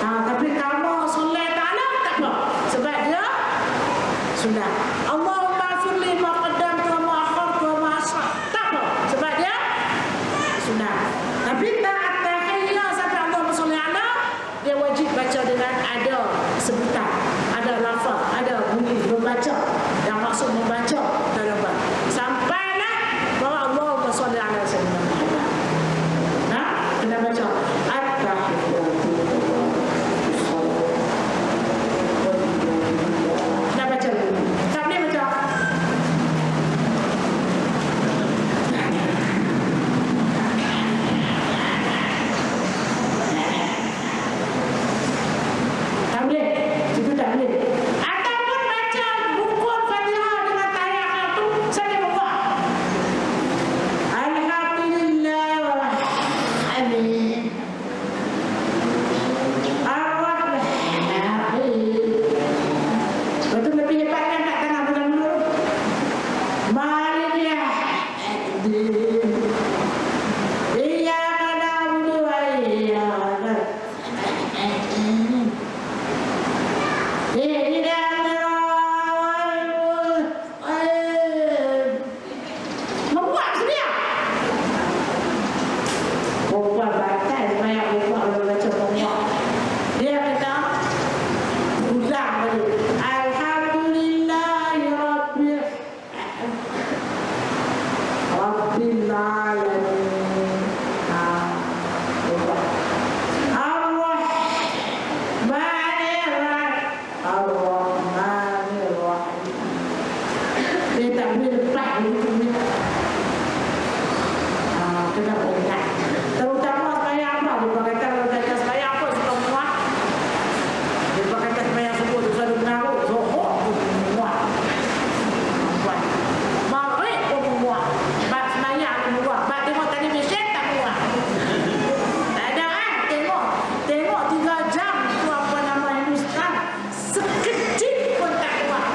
Tapi kamu soleh ta'ala tak apa, sebab dia sunnah. Allahumma firli ma qaddamtu wa ma akhartu wa ma asrartu, tak apa, sebab dia sunnah. Tapi tak at-tahiyyah sampai Allahumma sholli ala, dia dibaca dengan ada sebutan, ada lafaz, ada bunyi membaca yang maksud membaca dalam bab. Sampailah bahawa Allahumma shalli ala sayyidina Muhammad. Nah, kena baca at-tahiyatu. Nak baca dulu. Tak boleh baca. Tak boleh. Itu tak boleh. Ataupun baca buku Fatihah dengan tahiyat tu saya buat. Alhamdulillah Amin. Betul lebih hebat kan tak tangan bukan dulu. Mari dia. Iya mana budu iya. Membuat sedia. Membuat batal banyak membuat orang baca membuat. Dia kata ulang balik. Alhamdulillahirabbil alamin. Ar-Rahmanir-Rahim. Dia tak boleh lepas itu. Kena ingat. Terutama sembahyang apa? Dia kata kalau kata sembahyang apa suka muat. Dia kata sembahyang subuh tu selalu mengarut. Zuhur pun muat. Maghrib pun muat. Bab sembahyang pun muat. Bab tengok televisyen tak muat. Tak ada kan? Tengok 3 jam tu apa nama Hindustan. Sekecil pun tak muat.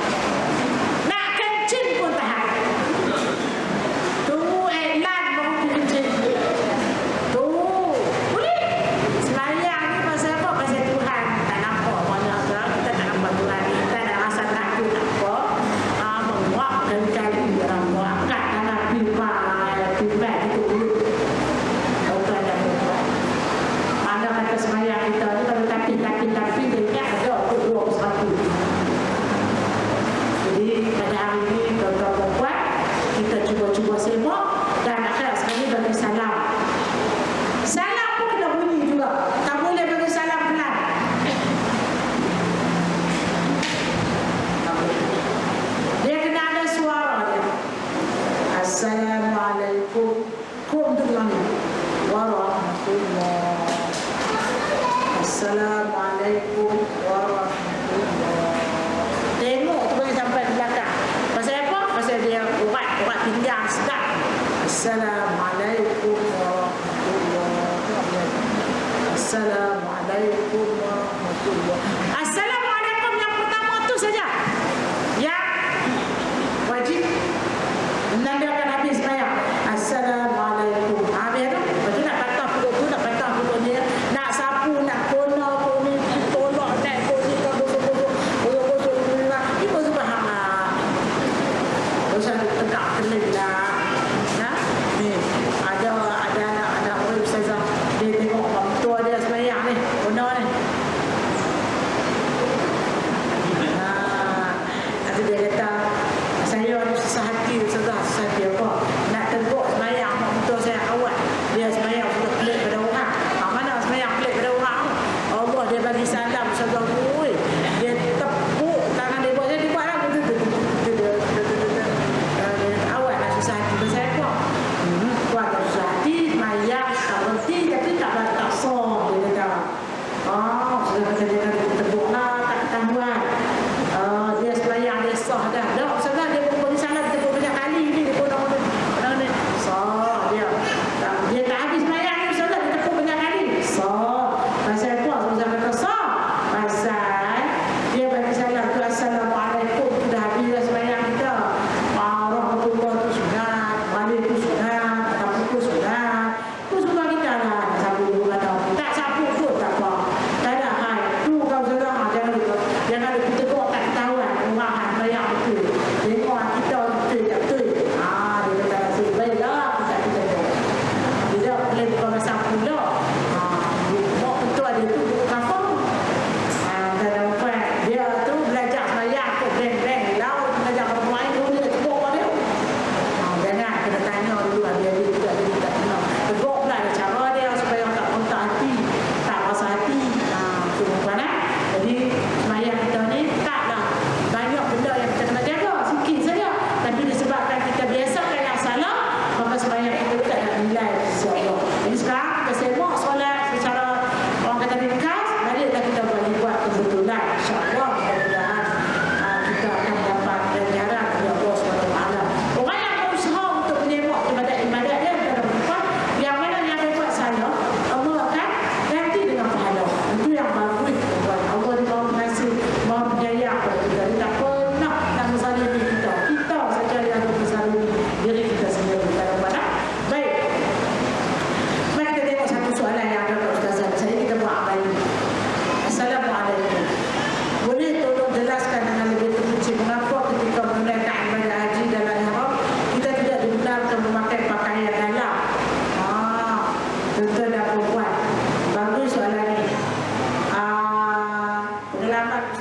Nak kencing pun tahan. Tunggu iklan baru kencing. Tu. Boleh. Sembahyang ni pasal apa? Pasal Tuhan. Tak nampak banyak orang. Kita tak nampak Tuhan. Tak ada rasa takut apa. Menguap kali-kali orang buat. Kat tangan pimpat itu dulu. Tuan dan tuan. Anda kata sembahyang kita ni kalau tapi dia ingat ada aku 21. Jadi pada hari ini tuan-tuan buat kita cuba semak dan akhir sekali bagi salam. Salam pun kena bunyi juga. Tak boleh bagi salam pelan. Tak boleh. Dia kena ada suara dia. Assalamualaikum. Kum tu mana? Warahmatullah. Assalamualaikum warahmatullah. Tengok tu boleh sampai di belakang. Pasal apa? Pasal dia urat pinggang sedap. Assalamualaikum warahmatullah. Assalamualaikum warahmatullah. Assalamualaikum yang pertama tu saja. Yang wajib menandakan habis sembahyang. Assalamualaikum. Habis tu, betul nak patah pukul tu, nak patah pukul dia, nak sapu, nak kona, tolak, naik kursi, gosok-gosok, itu subhanallah. Usah tegak kelih lah. Ni, ada anak orang ustazah, dia tengok orang tua dia sembahyang ni, kona ni. Nanti dia kata, saya ada susah hati, susah hati apa? Nak tegur sembahyang mak mentua saya awal. Dia sembahyang sudah pelik pada orang. Mana sembahyang pelik pada orang? Allah dia bagi salam susah oi. Dia tepuk tangan dia buat jadi buat lah. Awal nak susah hati pasal apa? Kuat tak susah hati, sembahyang tak berhenti tapi tak sah dia kata. Sudah kata dia kata tepuk lah tak ketahuan. Dia sembahyang dia sah dah. Dah ustazah dia pun bagi salam tepuk banyak kali ni dia pun orang ni. Sah dia. Dia tak habis sembahyang ni ustazah dia tepuk banyak kali. Sah. Pasal apa? Ustazah kata sah. Pasal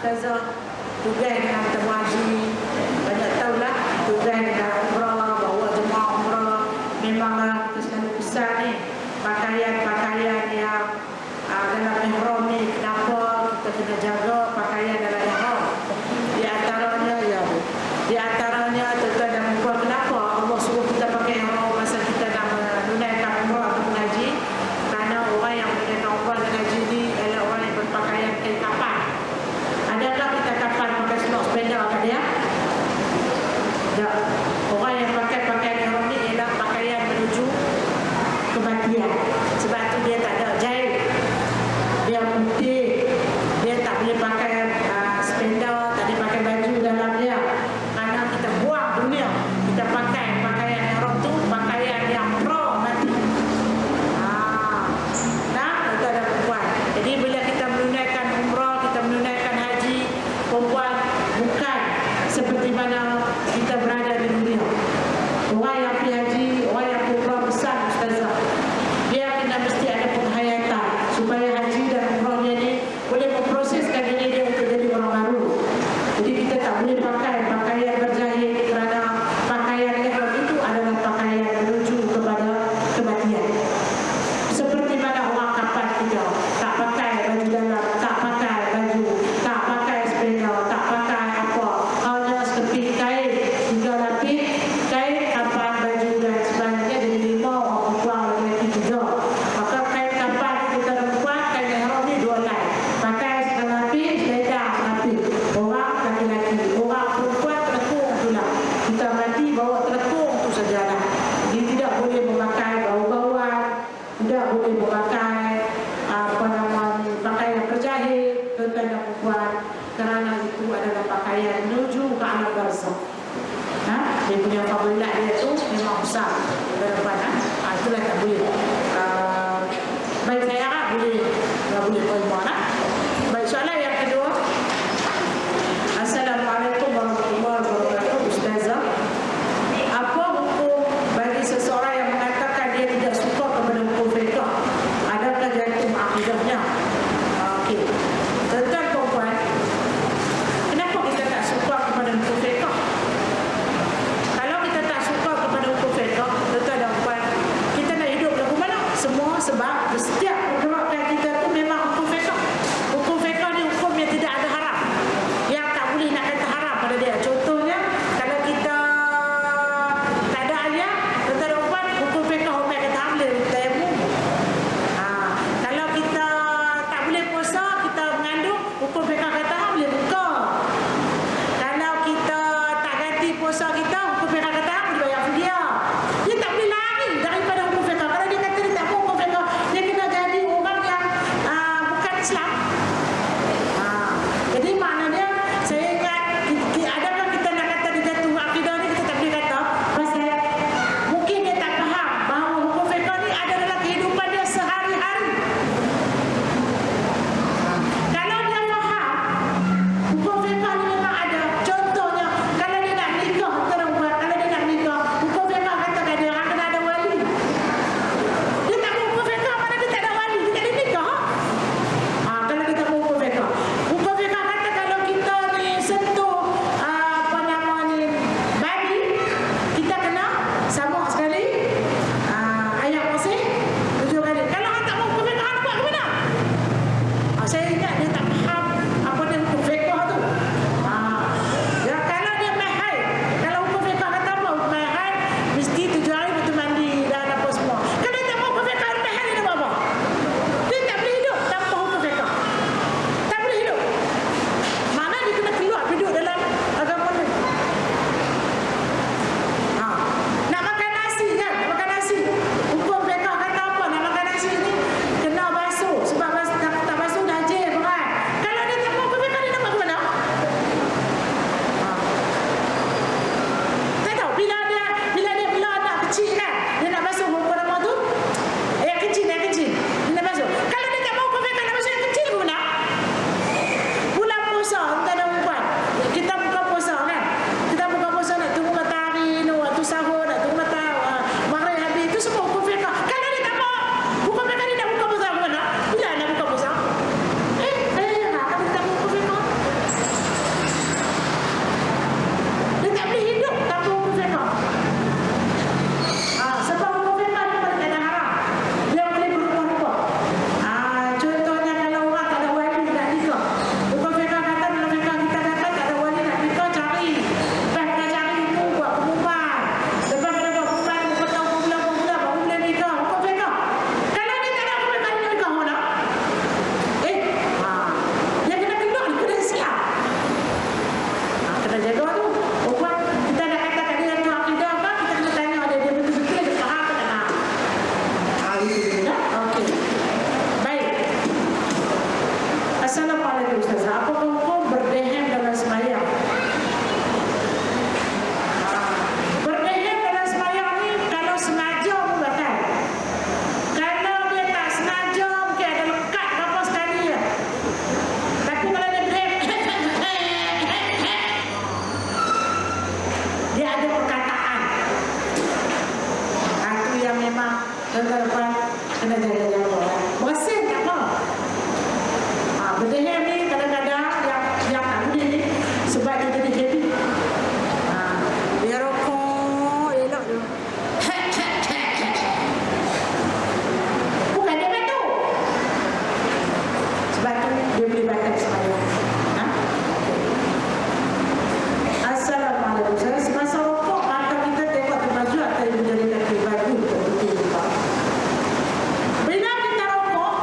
ustazah, tugas dengan temu haji. Banyak tahulah tugas dengan umrah, bawa jemaah umrah. Memanglah kita selalu pesan ni, pakaian-pakaian yang dalam ihram ni, kenapa kita kena jaga pakaian dalam ihram. Di antaranya tuan-tuan dan puan, kenapa Allah suruh kita pakai ihram masa kita nak menunaikan umrah atau haji? Kerana orang yang menunaikan umrah dan haji ni adalah orang yang berpakaian kain kapan. Adakah kita kapan pakai selok sepeda kat dia? Tak. Orang yang pakai pakaian ihram ni ialah pakaian menuju kematian. Sebab tu dia tak ada jahit, dia putih, dia tak boleh pakai sepeda, tak boleh pakai baju dalam dia. Kerana kita buang dunia, kita pakai pakaian ihram tu, pakaian yang pro mati. Nah, tuan dan perempuan. Jadi bila kita menunaikan umrah, kita menunaikan haji, perempuan bukan seperti mana kita berada di dunia. Orang yang pergi haji, orang yang umrah besar ustazah, dia kena mesti ada penghayatan supaya haji dan umrahnya ni boleh memproseskan diri dia untuk jadi orang baru. Jadi kita tak boleh pakai pakaian berjahit, kerana pakaian ihram itu adalah pakaian menuju kepada kematian. Seperti mana orang kapal kita tak pakai baju dalam, tak pakai baju, tak pakai sepeda, tak pakai apa, hanya sekeping kain, 3 lapis kain, kapal, baju dan sebagainya. Jadi 5 orang perempuan, lelaki 3. Maka kain kapal kita dan perempuan, kain ihram ni 2 lai, pakai setengah lapis, selendang lapis. Orang laki-laki, orang perempuan telekung tu lah, kita mati bawa telekung tu sajalah. Jadi tidak boleh memakai bau-bauan, tidak boleh memakai pakaian berjahit, tuan-tuan dan perempuan, kerana itu adalah pakaian menuju ke alam barzakh. Dia punya fadilat dia tu memang besar. Tuan-tuan, itulah tak boleh. Baik, saya harap boleh, tak boleh perempuan. Baik, soalan yang kedua. Assalamualaikum warahmatullahi wabarakatuh. Ustazah, apa hukum bagi seseorang yang mengatakan dia tidak suka kepada hukum fiqh? Adakah jatuh akidahnya? Okey. Tuan-tuan perempuan, kenapa kita tak suka kepada hukum fiqh? Kalau kita tak suka kepada hukum fiqh, tuan-tuan dan puan, kita nak hidup lagu mana? Assalamualaikum Ustaz. Apakah hukum berdehem dalam sembahyang? Berdehem dalam sembahyang ni kalau sengaja pun batal. Kalau dia tak sengaja mungkin ada lekat apa sekali ya. Tapi kalau dia berdehem dia ada perkataan. Itu yang memang tuan-tuan kena jaga-jaga. Bersin tak apa. Berdehem ni kadang-kadang yang tak boleh ni sebab dia jadi happy. Dia rokok elok tu. Bukan dia batuk. Sebab tu dia boleh batal sembahyang. Assalamualaikum. Saya semasa rokok mata kita tengok terbaju atau ibu jadi kaki baju betul-betul juga. Bila kita rokok,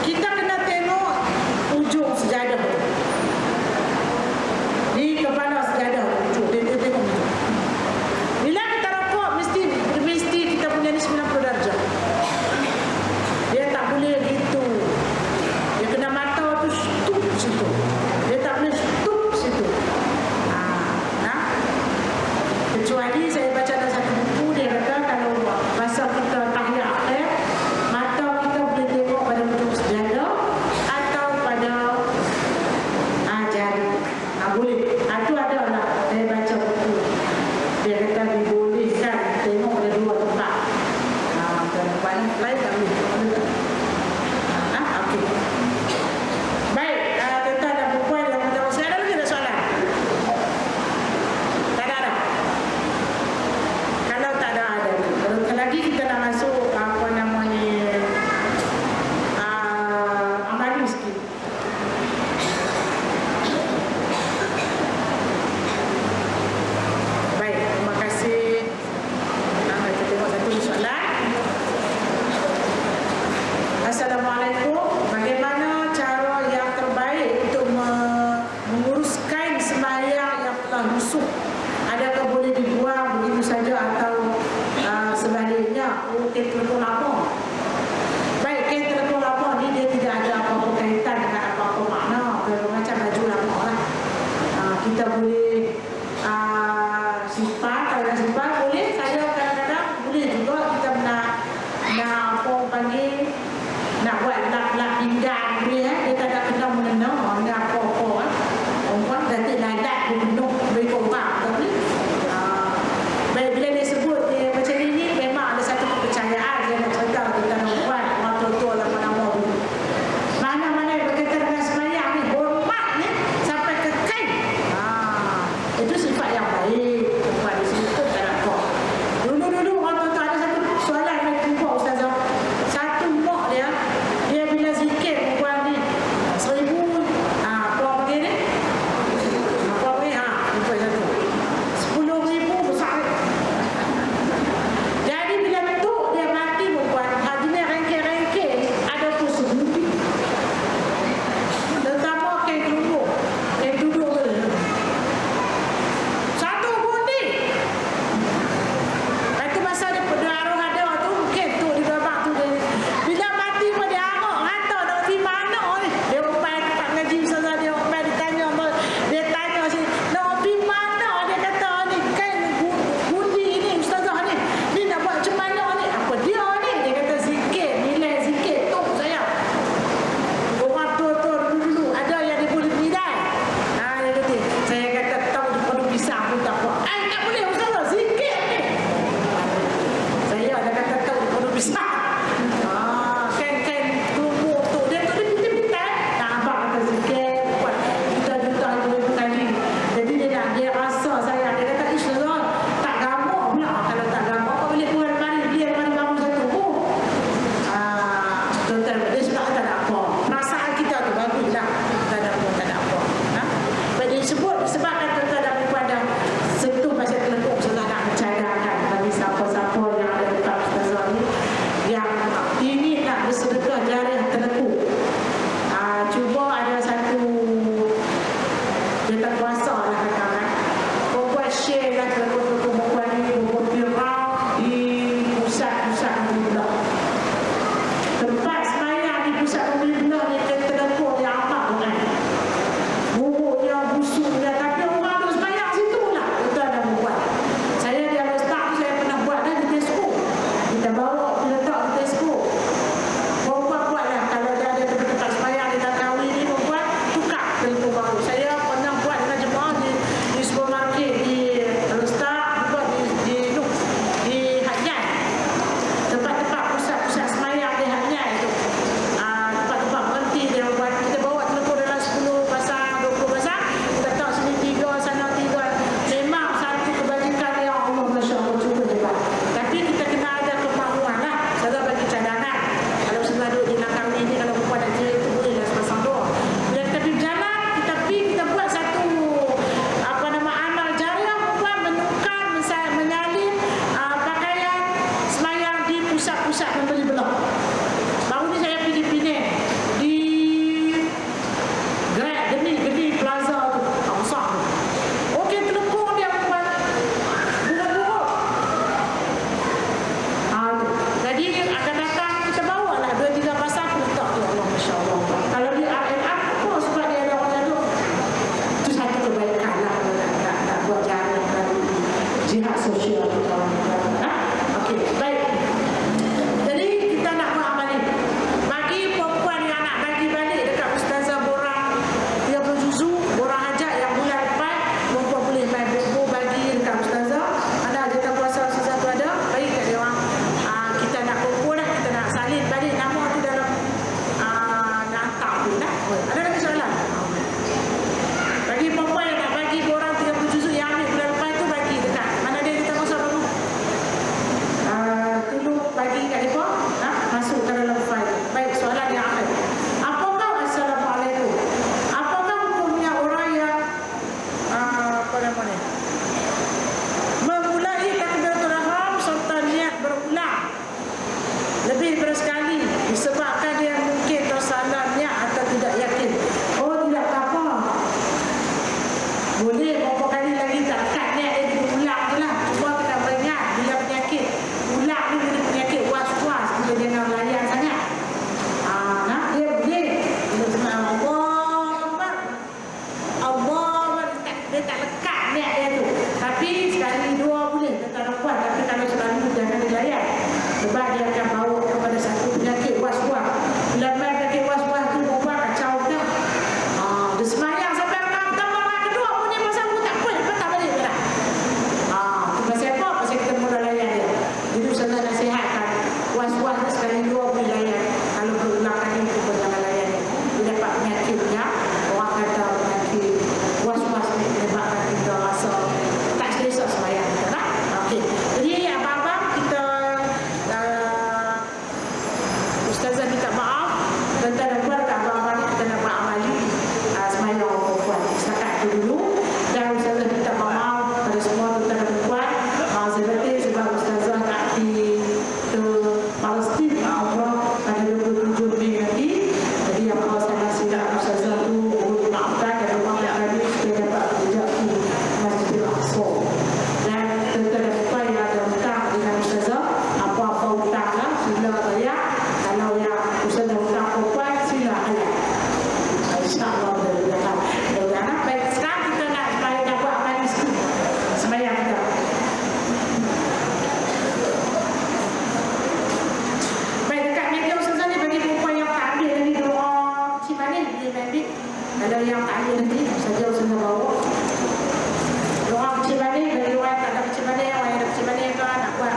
kita kena tengok ujung sejadah. Di kepala sejadah ujung dia tengok ujung. Bila kita rokok mesti kita punya ni 90 darjah. Dia tak boleh gitu. Dia kena mata tu stup situ. Dia tak boleh stup situ. Kecuali saya baca dalam satu buku dia kata kalau masa kita tahiyat akhir mata kita boleh tengok pada ujung sejadah atau pada jari. Boleh. Itu ada lah. Saya baca buku. Dia kata dibolehkan tengok pada dua tempat. Tuan-tuan lain tak boleh. Okey. Baik, tuan-tuan dan dia tak lekat niat dia tu. Tapi sekali dua boleh, dia tak ada kuat. Tapi kalau selalu jangan dilayan. Sebab dia akan bawa kepada satu penyakit was-was. Bila penyakit was-was tu berubah kacau dah. Dia semayang sampai orang kedua punya masa aku tak boleh, tak balik ke dah. Tu pasal apa? Pasal kita mula layan dia. Jadi Ustazah nasihatkan, was-was ni sekali dua boleh layan. Kalau berulang kali kita jangan layan dia. Dia dapat penyakitnya, orang kata penyakit was-was ni menyebabkan kita rasa tak selesa semayang kita tak? Okey. Jadi abang-abang kita Ustazah minta maaf tentang dan keluarga abang-abang ni kita nak buat amali semayang orang perempuan. Setakat itu dulu. Dan Ustazah minta maaf pada semua tuan dan perempuan. Seperti sebab Ustazah nak pergi ke Palestin pada 27 Mei nanti. Jadi apa salah silap Ustazah tu boleh maafkan dan orang yang tadi supaya dapat berjaya di Masjidil Aqsa. Dan tuan dan perempuan yang ada hutang dengan Ustazah, apa-apa hutang lah sila bayar. Kalau yang Ustazah hutang perempuan sila bayar. InsyaAllah mudah-mudahan. Baik, sekarang kita nak supaya nak buat amali sikit sembahyang kita. Baik, dekat meja Ustazah ni bagi perempuan yang tak ambil lagi doa kecil manis boleh ambil. Kalau yang tak ambil nanti saja Ustazah bawa doa kecil manis bagi orang yang tak ada kecil manis, orang yang ada kecil manis ke nak buat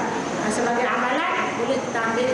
sebagai amalan boleh kita ambil.